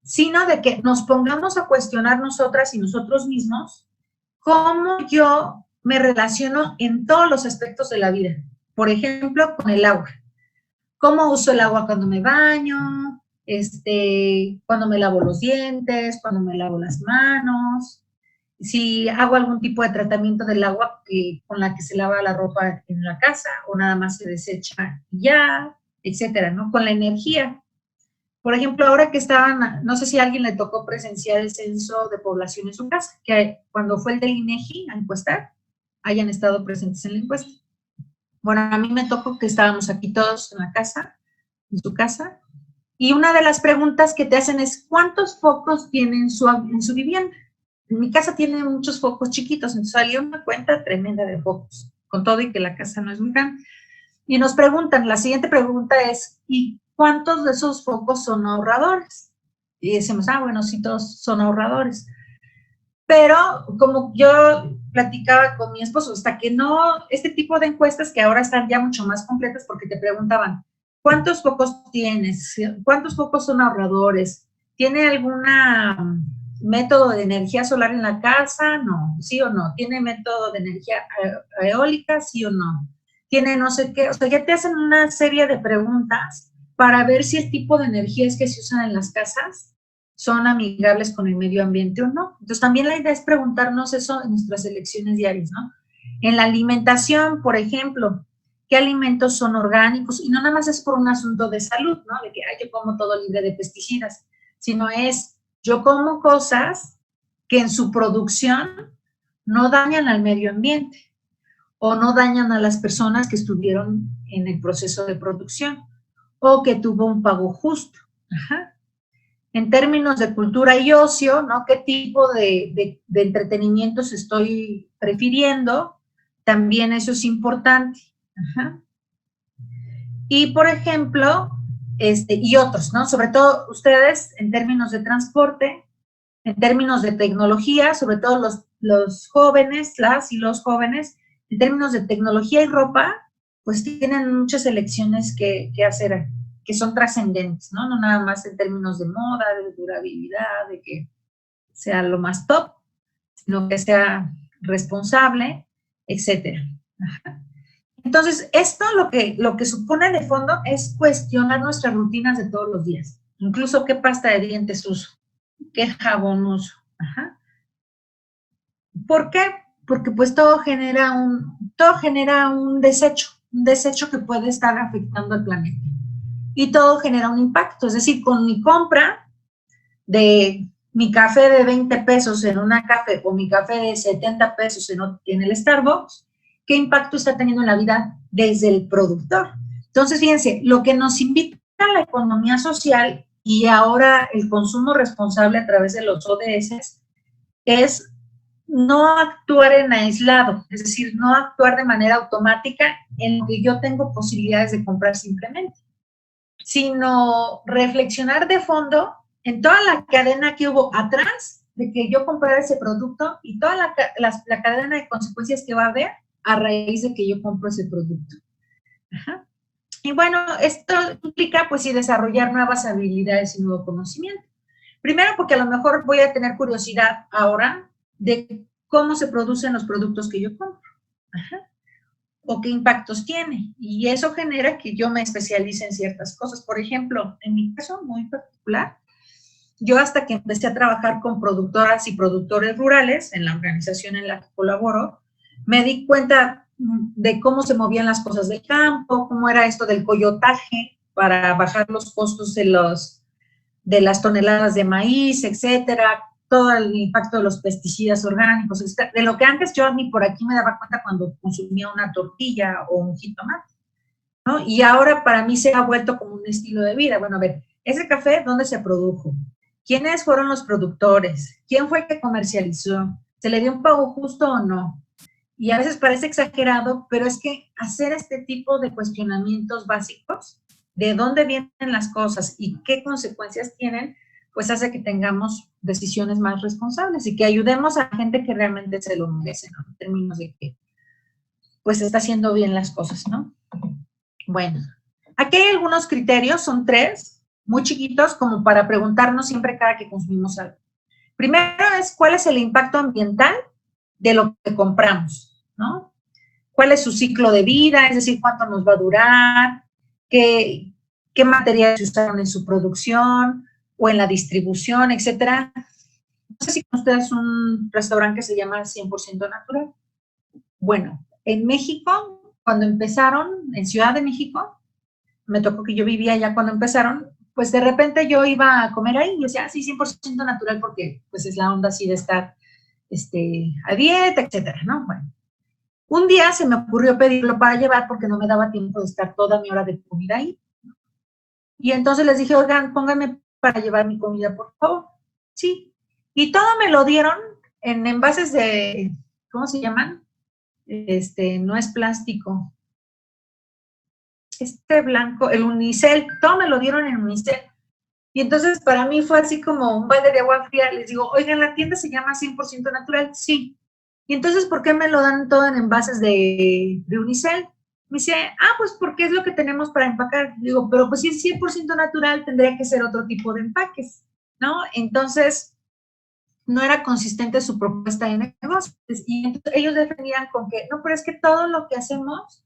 sino de que nos pongamos a cuestionar nosotras y nosotros mismos cómo yo me relaciono en todos los aspectos de la vida. Por ejemplo, con el agua. ¿Cómo uso el agua cuando me baño? Cuando me lavo los dientes, cuando me lavo las manos, si hago algún tipo de tratamiento del agua con la que se lava la ropa en la casa o nada más se desecha ya, etcétera, ¿no? Con la energía. Por ejemplo, ahora que estaban, no sé si a alguien le tocó presenciar el censo de población en su casa, que cuando fue el del INEGI a encuestar, hayan estado presentes en la encuesta. Bueno, a mí me tocó que estábamos aquí todos en la casa, en su casa, y una de las preguntas que te hacen es, ¿cuántos focos tiene en su vivienda? En mi casa tiene muchos focos chiquitos, entonces salió una cuenta tremenda de focos, con todo y que la casa no es muy grande. Y nos preguntan, la siguiente pregunta es, ¿y cuántos de esos focos son ahorradores? Y decimos, bueno, sí, todos son ahorradores. Pero como yo platicaba con mi esposo, hasta que no, este tipo de encuestas que ahora están ya mucho más completas porque te preguntaban, ¿cuántos focos tienes? ¿Cuántos focos son ahorradores? ¿Tiene algún método de energía solar en la casa? No, sí o no. ¿Tiene método de energía eólica? Sí o no. ¿Tiene no sé qué? O sea, ya te hacen una serie de preguntas para ver si el tipo de energías que se usan en las casas son amigables con el medio ambiente o no. Entonces, también la idea es preguntarnos eso en nuestras elecciones diarias, ¿no? En la alimentación, por ejemplo, ¿qué alimentos son orgánicos? Y no nada más es por un asunto de salud, ¿no? De que yo como todo libre de pesticidas, sino es, yo como cosas que en su producción no dañan al medio ambiente o no dañan a las personas que estuvieron en el proceso de producción o que tuvo un pago justo. Ajá. En términos de cultura y ocio, ¿no? ¿Qué tipo de entretenimientos estoy prefiriendo? También eso es importante. Ajá. Y, por ejemplo, y otros, ¿no? Sobre todo ustedes, en términos de transporte, en términos de tecnología, sobre todo los jóvenes, las y los jóvenes, en términos de tecnología y ropa, pues tienen muchas elecciones que hacer, que son trascendentes, ¿no? No nada más en términos de moda, de durabilidad, de que sea lo más top, sino que sea responsable, etcétera. Entonces, esto lo que supone de fondo es cuestionar nuestras rutinas de todos los días, incluso qué pasta de dientes uso, qué jabón uso. Ajá. ¿Por qué? Porque pues todo genera un desecho que puede estar afectando al planeta. Y todo genera un impacto, es decir, con mi compra de mi café de 20 pesos en una café o mi café de 70 pesos en el Starbucks, ¿qué impacto está teniendo en la vida desde el productor? Entonces, fíjense, lo que nos invita a la economía social y ahora el consumo responsable a través de los ODS es no actuar en aislado, es decir, no actuar de manera automática en lo que yo tengo posibilidades de comprar simplemente, sino reflexionar de fondo en toda la cadena que hubo atrás de que yo comprara ese producto y toda la cadena de consecuencias que va a haber a raíz de que yo compro ese producto. Ajá. Y bueno, esto implica pues sí desarrollar nuevas habilidades y nuevo conocimiento. Primero porque a lo mejor voy a tener curiosidad ahora de cómo se producen los productos que yo compro. Ajá. O qué impactos tiene. Y eso genera que yo me especialice en ciertas cosas. Por ejemplo, en mi caso muy particular, yo hasta que empecé a trabajar con productoras y productores rurales en la organización en la que colaboro, me di cuenta de cómo se movían las cosas del campo, cómo era esto del coyotaje para bajar los costos de las toneladas de maíz, etcétera, todo el impacto de los pesticidas orgánicos, de lo que antes yo ni por aquí me daba cuenta cuando consumía una tortilla o un jitomate, ¿no? Y ahora para mí se ha vuelto como un estilo de vida. Bueno, a ver, ese café, ¿dónde se produjo? ¿Quiénes fueron los productores? ¿Quién fue el que comercializó? ¿Se le dio un pago justo o no? Y a veces parece exagerado, pero es que hacer este tipo de cuestionamientos básicos, de dónde vienen las cosas y qué consecuencias tienen, pues hace que tengamos decisiones más responsables y que ayudemos a gente que realmente se lo merece, ¿no? En términos de que, pues, está haciendo bien las cosas, ¿no? Bueno, aquí hay algunos criterios, son 3, muy chiquitos, como para preguntarnos siempre cada que consumimos algo. Primero es cuál es el impacto ambiental de lo que compramos, ¿no? ¿Cuál es su ciclo de vida? Es decir, cuánto nos va a durar, qué materiales se usaron en su producción o en la distribución, etcétera. No sé si con ustedes un restaurante que se llama 100% natural. Bueno, en México, cuando empezaron, en Ciudad de México, me tocó que yo vivía allá cuando empezaron, pues de repente yo iba a comer ahí y decía, sí, 100% natural porque pues es la onda así de estar a dieta, etcétera, ¿no? Bueno, un día se me ocurrió pedirlo para llevar porque no me daba tiempo de estar toda mi hora de comida ahí. Y entonces les dije, oigan, pónganme para llevar mi comida, por favor. Sí. Y todo me lo dieron en envases de, ¿cómo se llaman? No es plástico. Blanco, el unicel, todo me lo dieron en unicel. Y entonces para mí fue así como un balde de agua fría. Les digo, oigan, la tienda se llama 100% natural. Sí. Y entonces, ¿por qué me lo dan todo en envases de unicel? Me dice, pues porque es lo que tenemos para empacar. Digo, pero pues si es 100% natural, tendría que ser otro tipo de empaques, ¿no? Entonces, no era consistente su propuesta de negocios. Y entonces ellos defendían con que, no, pero es que todo lo que hacemos,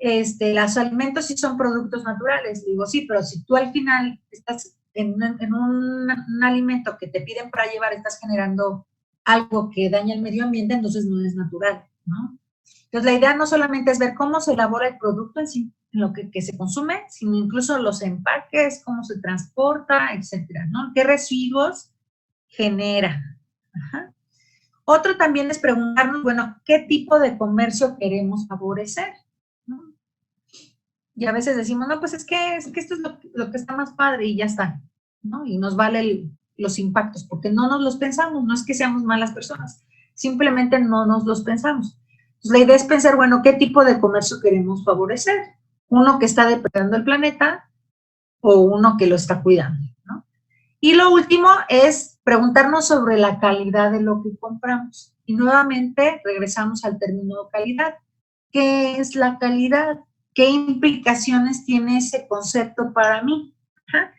los alimentos sí son productos naturales. Digo, sí, pero si tú al final estás en un alimento que te piden para llevar, estás generando algo que daña el medio ambiente, entonces no es natural, ¿no? Entonces, la idea no solamente es ver cómo se elabora el producto en sí, en lo que se consume, sino incluso los empaques, cómo se transporta, etcétera, ¿no? ¿Qué residuos genera? Ajá. Otro también es preguntarnos, bueno, ¿qué tipo de comercio queremos favorecer? ¿No? Y a veces decimos, no, pues es que esto es lo que está más padre y ya está, ¿no? Y nos vale los impactos, porque no nos los pensamos, no es que seamos malas personas, simplemente no nos los pensamos. Entonces, la idea es pensar, bueno, ¿qué tipo de comercio queremos favorecer? ¿Uno que está depredando el planeta o uno que lo está cuidando, ¿no? Y lo último es preguntarnos sobre la calidad de lo que compramos. Y nuevamente regresamos al término calidad. ¿Qué es la calidad? ¿Qué implicaciones tiene ese concepto para mí? Ajá.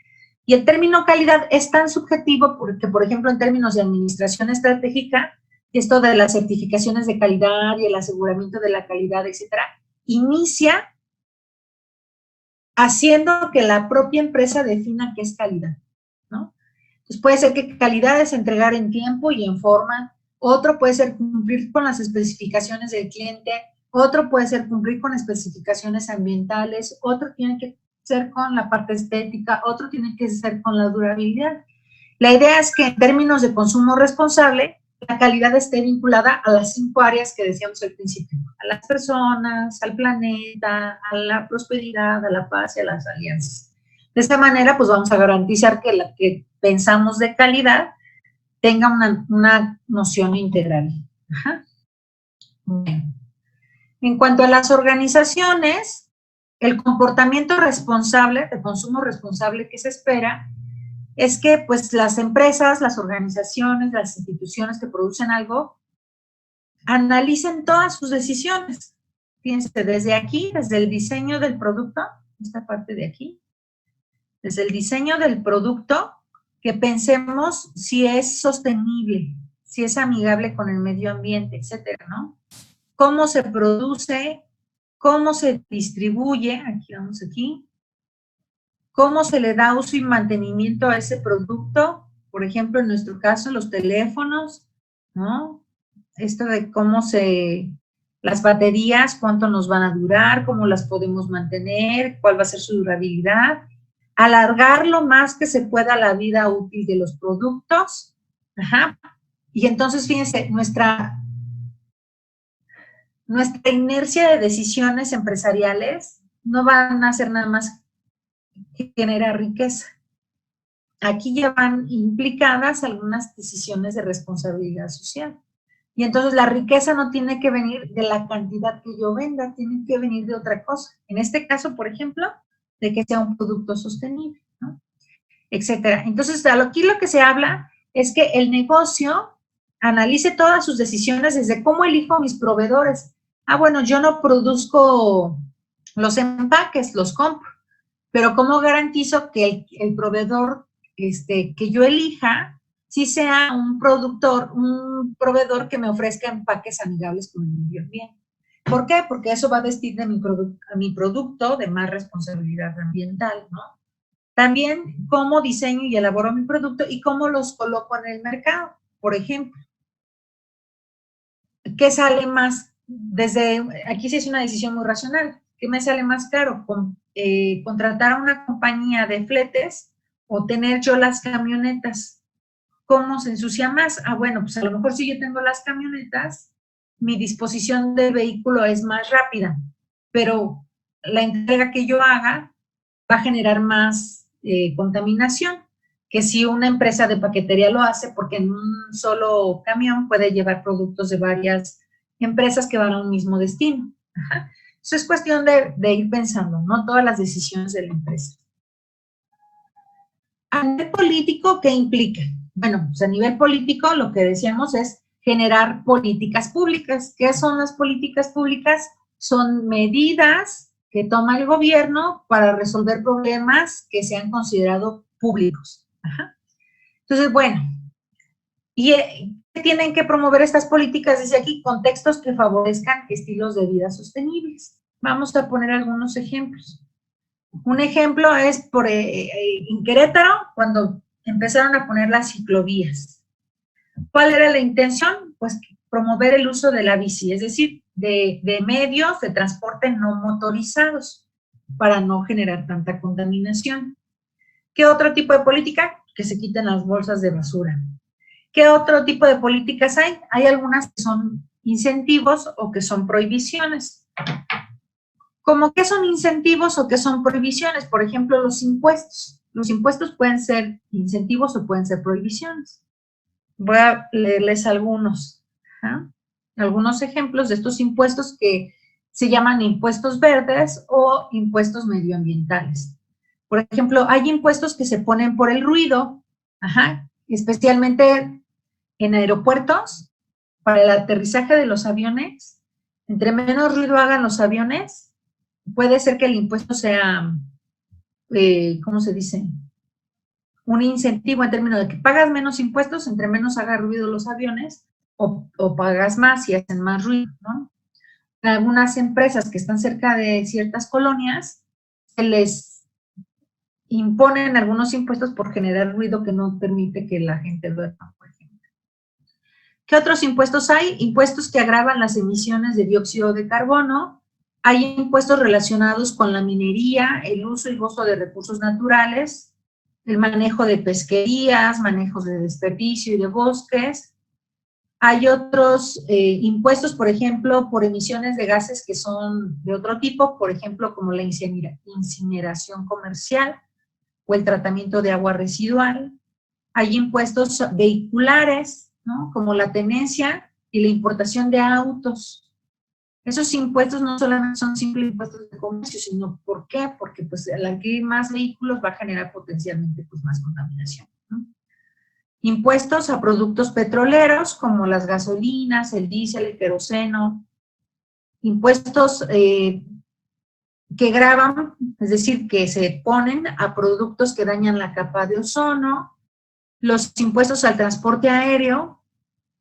Y el término calidad es tan subjetivo porque, por ejemplo, en términos de administración estratégica, esto de las certificaciones de calidad y el aseguramiento de la calidad, etcétera, inicia haciendo que la propia empresa defina qué es calidad, ¿no? Pues puede ser que calidad es entregar en tiempo y en forma, otro puede ser cumplir con las especificaciones del cliente, otro puede ser cumplir con especificaciones ambientales, otro tiene que ser con la parte estética, otro tiene que ser con la durabilidad. La idea es que en términos de consumo responsable, la calidad esté vinculada a las 5 áreas que decíamos al principio, a las personas, al planeta, a la prosperidad, a la paz y a las alianzas. De esta manera, pues vamos a garantizar que la que pensamos de calidad tenga una noción integral. Ajá. Bueno. En cuanto a las organizaciones, el comportamiento responsable, de consumo responsable que se espera, es que pues las empresas, las organizaciones, las instituciones que producen algo, analicen todas sus decisiones. Fíjense, desde aquí, desde el diseño del producto, esta parte de aquí, desde el diseño del producto, que pensemos si es sostenible, si es amigable con el medio ambiente, etcétera, ¿no? Cómo se produce, cómo se distribuye, aquí, cómo se le da uso y mantenimiento a ese producto, por ejemplo, en nuestro caso, los teléfonos, ¿no? Esto de las baterías, cuánto nos van a durar, cómo las podemos mantener, cuál va a ser su durabilidad, alargar lo más que se pueda la vida útil de los productos, ajá. Y entonces, fíjense, nuestra inercia de decisiones empresariales no van a hacer nada más que generar riqueza. Aquí ya van implicadas algunas decisiones de responsabilidad social. Y entonces la riqueza no tiene que venir de la cantidad que yo venda, tiene que venir de otra cosa. En este caso, por ejemplo, de que sea un producto sostenible, ¿no? Etcétera. Entonces, aquí lo que se habla es que el negocio analice todas sus decisiones desde cómo elijo mis proveedores. Ah, bueno, yo no produzco los empaques, los compro, pero ¿cómo garantizo que el proveedor que yo elija sí sea un proveedor que me ofrezca empaques amigables con el medio ambiente? ¿Por qué? Porque eso va a vestir de a mi producto de más responsabilidad ambiental, ¿no? También cómo diseño y elaboro mi producto y cómo los coloco en el mercado. Por ejemplo, ¿qué sale más? Aquí sí es una decisión muy racional. ¿Qué me sale más caro? Contratar a una compañía de fletes o tener yo las camionetas. ¿Cómo se ensucia más? Ah, bueno, pues a lo mejor si yo tengo las camionetas, mi disposición del vehículo es más rápida, pero la entrega que yo haga va a generar más contaminación que si una empresa de paquetería lo hace, porque en un solo camión puede llevar productos de varias empresas que van a un mismo destino. Ajá. Eso es cuestión de ir pensando, ¿no? Todas las decisiones de la empresa. A nivel político, ¿qué implica? Bueno, pues a nivel político lo que decíamos es generar políticas públicas. ¿Qué son las políticas públicas? Son medidas que toma el gobierno para resolver problemas que se han considerado públicos. Ajá. Entonces, bueno, ¿y qué tienen que promover estas políticas? Dice aquí, contextos que favorezcan estilos de vida sostenibles. Vamos a poner algunos ejemplos. Un ejemplo es en Querétaro, cuando empezaron a poner las ciclovías. ¿Cuál era la intención? Pues promover el uso de la bici, es decir, de medios de transporte no motorizados para no generar tanta contaminación. ¿Qué otro tipo de política? Que se quiten las bolsas de basura. ¿Qué otro tipo de políticas hay? Hay algunas que son incentivos o que son prohibiciones. ¿Cómo qué son incentivos o qué son prohibiciones? Por ejemplo, los impuestos. Los impuestos pueden ser incentivos o pueden ser prohibiciones. Voy a leerles algunos. ¿Ah? Algunos ejemplos de estos impuestos que se llaman impuestos verdes o impuestos medioambientales. Por ejemplo, hay impuestos que se ponen por el ruido, ajá, especialmente en aeropuertos, para el aterrizaje de los aviones. Entre menos ruido hagan los aviones, puede ser que el impuesto sea, ¿cómo se dice? Un incentivo en términos de que pagas menos impuestos, entre menos haga ruido los aviones, o pagas más y hacen más ruido, ¿no? En algunas empresas que están cerca de ciertas colonias, se les imponen algunos impuestos por generar ruido que no permite que la gente duerma, por ejemplo. ¿Qué otros impuestos hay? Impuestos que agravan las emisiones de dióxido de carbono. Hay impuestos relacionados con la minería, el uso y gozo de recursos naturales, el manejo de pesquerías, manejos de desperdicio y de bosques. Hay otros impuestos, por ejemplo, por emisiones de gases que son de otro tipo, por ejemplo, como la incineración comercial o el tratamiento de agua residual. Hay impuestos vehiculares, ¿no? Como la tenencia y la importación de autos. Esos impuestos no solamente son simples impuestos de comercio, sino ¿por qué? Porque pues al adquirir más vehículos va a generar potencialmente pues más contaminación, ¿no? Impuestos a productos petroleros como las gasolinas, el diésel, el queroseno. Impuestos que gravan, es decir, que se ponen a productos que dañan la capa de ozono. Los impuestos al transporte aéreo,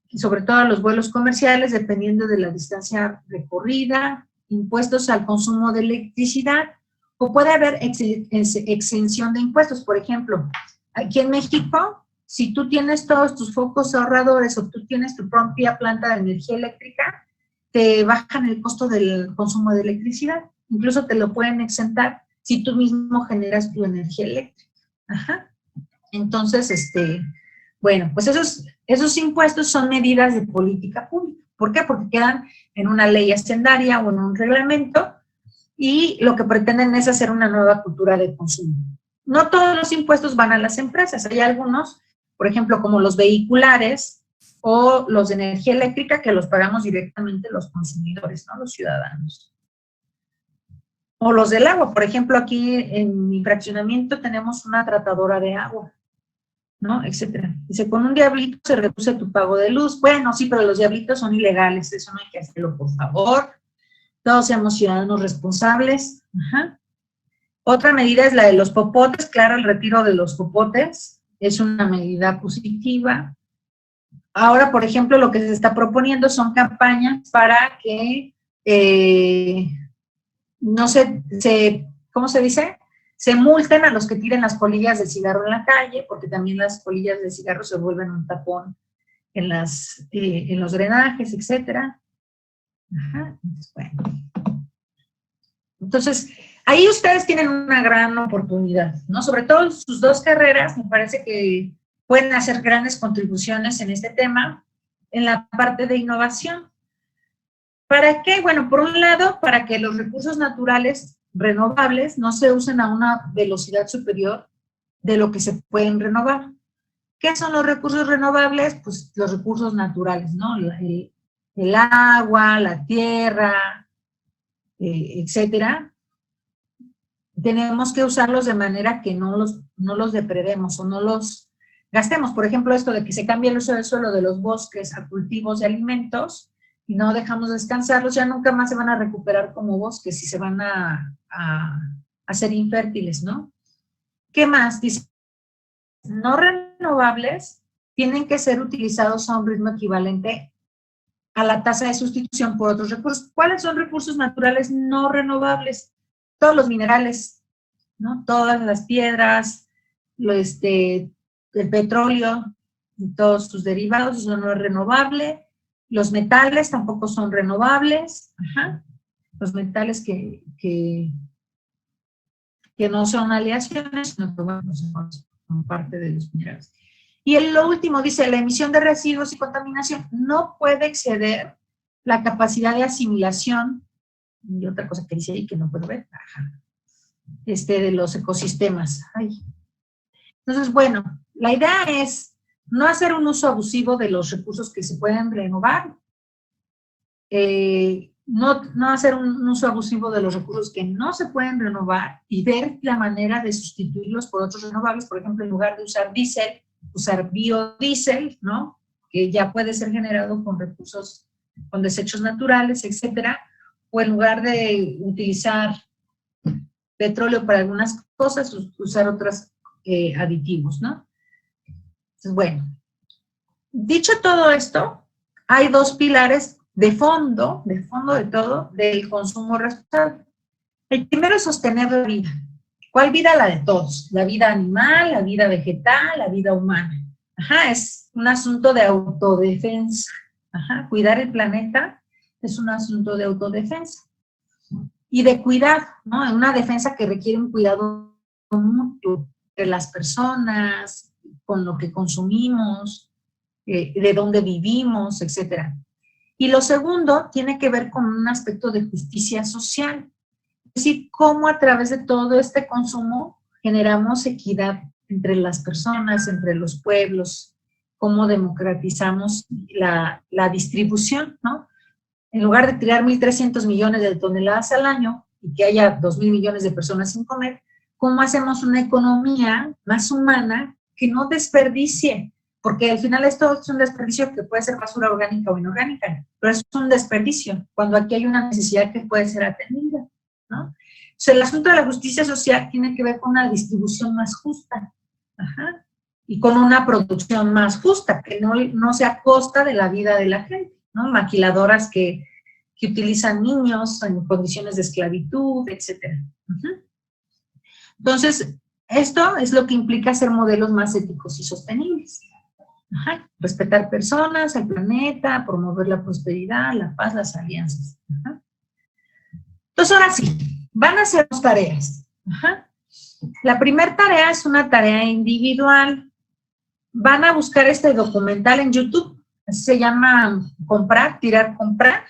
y sobre todo a los vuelos comerciales, dependiendo de la distancia recorrida, impuestos al consumo de electricidad, o puede haber exención de impuestos. Por ejemplo, aquí en México, si tú tienes todos tus focos ahorradores o tú tienes tu propia planta de energía eléctrica, te bajan el costo del consumo de electricidad. Incluso te lo pueden exentar si tú mismo generas tu energía eléctrica. Ajá. Entonces, bueno, pues esos impuestos son medidas de política pública. ¿Por qué? Porque quedan en una ley hacendaria o en un reglamento y lo que pretenden es hacer una nueva cultura de consumo. No todos los impuestos van a las empresas, hay algunos, por ejemplo, como los vehiculares o los de energía eléctrica, que los pagamos directamente los consumidores, ¿no? Los ciudadanos. O los del agua, por ejemplo, aquí en mi fraccionamiento tenemos una tratadora de agua, ¿no? Etcétera. Dice, con un diablito se reduce tu pago de luz. Bueno, sí, pero los diablitos son ilegales, eso no hay que hacerlo, por favor. Todos seamos ciudadanos responsables. Ajá. Otra medida es la de los popotes, claro, el retiro de los popotes es una medida positiva. Ahora, por ejemplo, lo que se está proponiendo son campañas para que no ¿cómo se dice? Se multen a los que tiren las colillas de cigarro en la calle, porque también las colillas de cigarro se vuelven un tapón en los drenajes, etcétera. Ajá, bueno. Entonces, ahí ustedes tienen una gran oportunidad, ¿no? Sobre todo sus dos carreras, me parece que pueden hacer grandes contribuciones en este tema, en la parte de innovación. ¿Para qué? Bueno, por un lado, para que los recursos naturales renovables no se usen a una velocidad superior de lo que se pueden renovar. ¿Qué son los recursos renovables? Pues los recursos naturales, ¿no? El agua, la tierra, etcétera. Tenemos que usarlos de manera que no los depredemos o no los gastemos. Por ejemplo, esto de que se cambie el uso del suelo de los bosques a cultivos de alimentos y no dejamos descansarlos, ya nunca más se van a recuperar como bosques y se van a ser infértiles, ¿no? ¿Qué más? Dice, no renovables tienen que ser utilizados a un ritmo equivalente a la tasa de sustitución por otros recursos. ¿Cuáles son recursos naturales no renovables? Todos los minerales, ¿no? Todas las piedras, el petróleo y todos sus derivados, eso no es renovable. Los metales tampoco son renovables. Ajá. Los metales que no son aleaciones, sino que bueno, son parte de los minerales. Y lo último dice, la emisión de residuos y contaminación no puede exceder la capacidad de asimilación, y otra cosa que dice ahí que no puedo ver, de los ecosistemas. Ay. Entonces, bueno, la idea es no hacer un uso abusivo de los recursos que se pueden renovar, no hacer un uso abusivo de los recursos que no se pueden renovar y ver la manera de sustituirlos por otros renovables. Por ejemplo, en lugar de usar diésel, usar biodiesel, ¿no? Que ya puede ser generado con recursos, con desechos naturales, etcétera. O en lugar de utilizar petróleo para algunas cosas, usar otros aditivos, ¿no? Entonces, bueno, dicho todo esto, hay dos pilares de fondo de todo, del consumo responsable. El primero es sostener la vida. ¿Cuál vida? La de todos. La vida animal, la vida vegetal, la vida humana. Ajá, es un asunto de autodefensa. Ajá, cuidar el planeta es un asunto de autodefensa. Y de cuidado, ¿no? Una defensa que requiere un cuidado mutuo de las personas, con lo que consumimos, de dónde vivimos, etcétera. Y lo segundo tiene que ver con un aspecto de justicia social. Es decir, cómo a través de todo este consumo generamos equidad entre las personas, entre los pueblos, cómo democratizamos la distribución, ¿no? En lugar de tirar 1.300 millones de toneladas al año y que haya 2.000 millones de personas sin comer, ¿cómo hacemos una economía más humana que no desperdicie? Porque al final esto es un desperdicio que puede ser basura orgánica o inorgánica, pero es un desperdicio cuando aquí hay una necesidad que puede ser atendida, ¿no? O sea, el asunto de la justicia social tiene que ver con una distribución más justa, ajá, y con una producción más justa, que no sea a costa de la vida de la gente, ¿no? Maquiladoras que utilizan niños en condiciones de esclavitud, etcétera. Entonces, esto es lo que implica hacer modelos más éticos y sostenibles. Ajá. Respetar personas, el planeta, promover la prosperidad, la paz, las alianzas. Ajá. Entonces, ahora sí, van a hacer 2 tareas. Ajá. La primera tarea es una tarea individual. Van a buscar este documental en YouTube, se llama Comprar, Tirar, Comprar,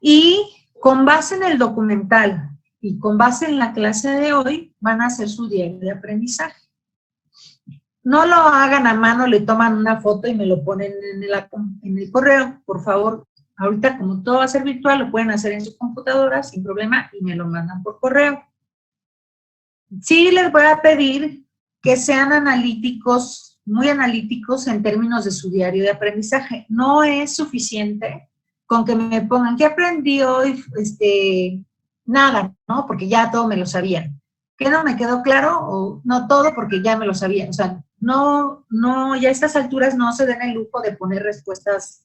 y con base en el documental y con base en la clase de hoy, van a hacer su diario de aprendizaje. No lo hagan a mano, le toman una foto y me lo ponen en el correo, por favor. Ahorita, como todo va a ser virtual, lo pueden hacer en su computadora sin problema y me lo mandan por correo. Sí les voy a pedir que sean analíticos, muy analíticos en términos de su diario de aprendizaje. No es suficiente con que me pongan, ¿qué aprendí hoy? Nada, ¿no? Porque ya todo me lo sabía. ¿Qué no me quedó claro? O no todo porque ya me lo sabía. O sea, no, ya a estas alturas no se den el lujo de poner respuestas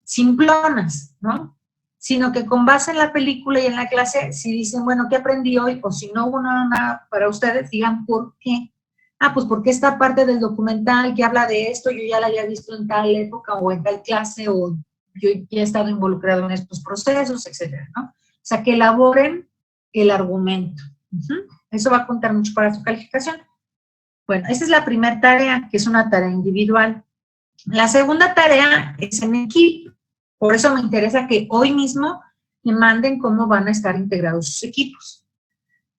simplonas, ¿no? Sino que con base en la película y en la clase, si dicen, bueno, ¿qué aprendí hoy? O si no hubo nada para ustedes, digan, ¿por qué? Ah, pues porque esta parte del documental que habla de esto, yo ya la había visto en tal época o en tal clase, o yo ya he estado involucrado en estos procesos, etcétera, ¿no? O sea, que elaboren el argumento. Eso va a contar mucho para su calificación. Bueno, esa es la primera tarea, que es una tarea individual. La segunda tarea es en equipo. Por eso me interesa que hoy mismo me manden cómo van a estar integrados sus equipos.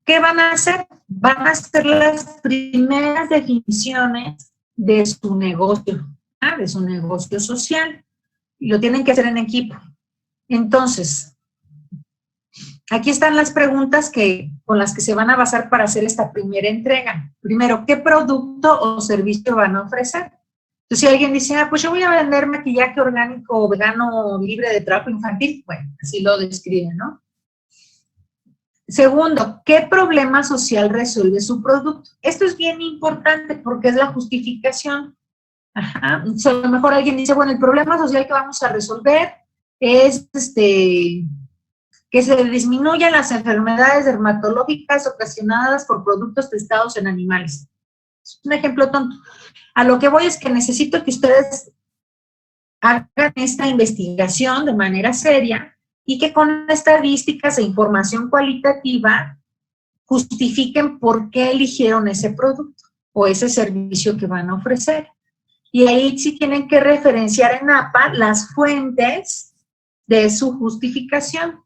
¿Qué van a hacer? Van a hacer las primeras definiciones de su negocio, de su negocio social. Y lo tienen que hacer en equipo. Entonces, aquí están las preguntas con las que se van a basar para hacer esta primera entrega. Primero, ¿qué producto o servicio van a ofrecer? Entonces, si alguien dice, pues yo voy a vender maquillaje orgánico, vegano, libre de trabajo infantil, bueno, así lo describen, ¿no? Segundo, ¿qué problema social resuelve su producto? Esto es bien importante porque es la justificación. Ajá. Entonces, a lo mejor alguien dice, bueno, el problema social que vamos a resolver es que se disminuyan las enfermedades dermatológicas ocasionadas por productos testados en animales. Es un ejemplo tonto. A lo que voy es que necesito que ustedes hagan esta investigación de manera seria y que con estadísticas e información cualitativa justifiquen por qué eligieron ese producto o ese servicio que van a ofrecer. Y ahí sí tienen que referenciar en APA las fuentes de su justificación.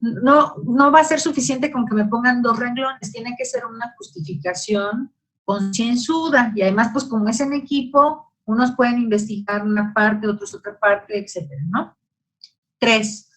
No va a ser suficiente con que me pongan 2 renglones, tiene que ser una justificación concienzuda. Y además, pues como es en equipo, unos pueden investigar una parte, otros otra parte, etcétera, ¿no? 3,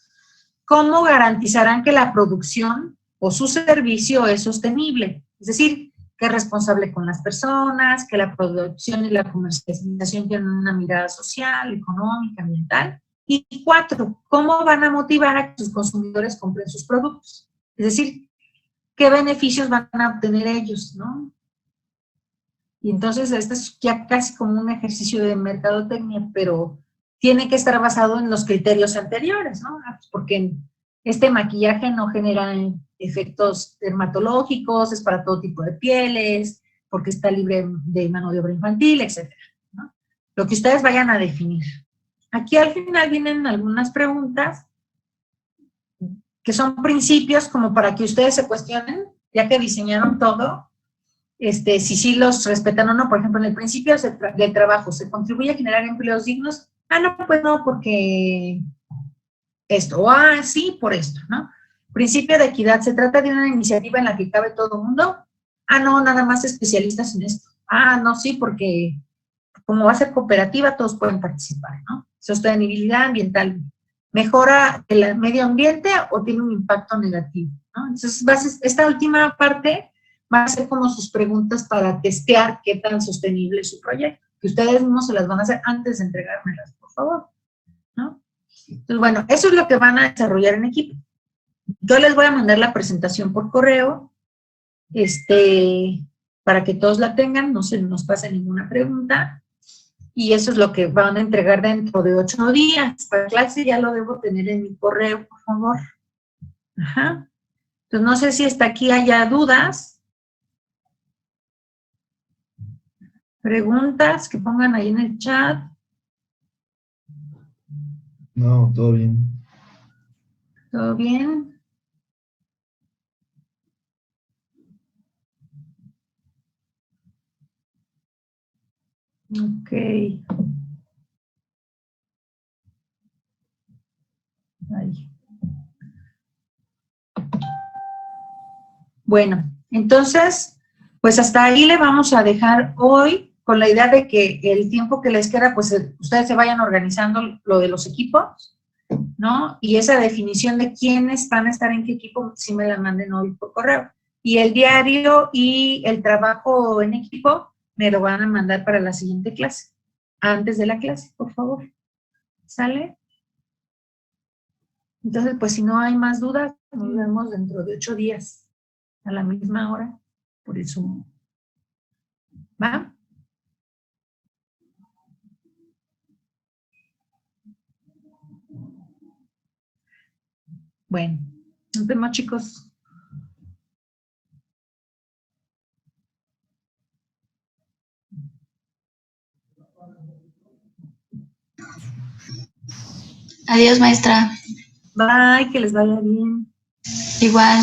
¿cómo garantizarán que la producción o su servicio es sostenible? Es decir, que es responsable con las personas, que la producción y la comercialización tienen una mirada social, económica, ambiental. Y 4, ¿cómo van a motivar a que sus consumidores compren sus productos? Es decir, ¿qué beneficios van a obtener ellos, no? Y entonces, esto es ya casi como un ejercicio de mercadotecnia, pero tiene que estar basado en los criterios anteriores, ¿no? Porque este maquillaje no genera efectos dermatológicos, es para todo tipo de pieles, porque está libre de mano de obra infantil, etcétera, ¿no? Lo que ustedes vayan a definir. Aquí al final vienen algunas preguntas que son principios como para que ustedes se cuestionen, ya que diseñaron todo, si sí los respetan o no. Por ejemplo, en el principio del trabajo, ¿se contribuye a generar empleos dignos? Ah, no, pues no, porque esto, o sí, por esto, ¿no? Principio de equidad, ¿se trata de una iniciativa en la que cabe todo el mundo? Ah, no, nada más especialistas en esto. Ah, no, sí, porque como va a ser cooperativa, todos pueden participar, ¿no? Sostenibilidad ambiental, ¿mejora el medio ambiente o tiene un impacto negativo? ¿No? Entonces, esta última parte va a ser como sus preguntas para testear qué tan sostenible es su proyecto, que ustedes mismos se las van a hacer antes de entregármelas, por favor, ¿no? Entonces, bueno, eso es lo que van a desarrollar en equipo. Yo les voy a mandar la presentación por correo, para que todos la tengan, no se nos pase ninguna pregunta, y eso es lo que van a entregar dentro de 8 días. Para clase ya lo debo tener en mi correo, por favor. Ajá. Entonces, no sé si hasta aquí haya dudas, preguntas, que pongan ahí en el chat. No, todo bien. ¿Todo bien? Ok. Ahí. Bueno, entonces, pues hasta ahí le vamos a dejar hoy, con la idea de que el tiempo que les queda, pues ustedes se vayan organizando lo de los equipos, ¿no? Y esa definición de quiénes van a estar en qué equipo, sí me la manden hoy por correo. Y el diario y el trabajo en equipo me lo van a mandar para la siguiente clase, antes de la clase, por favor. ¿Sale? Entonces, pues si no hay más dudas, nos vemos dentro de 8 días, a la misma hora, por el Zoom. ¿Va? Bueno, nos vemos, chicos. Adiós, maestra. Bye, que les vaya bien. Igual.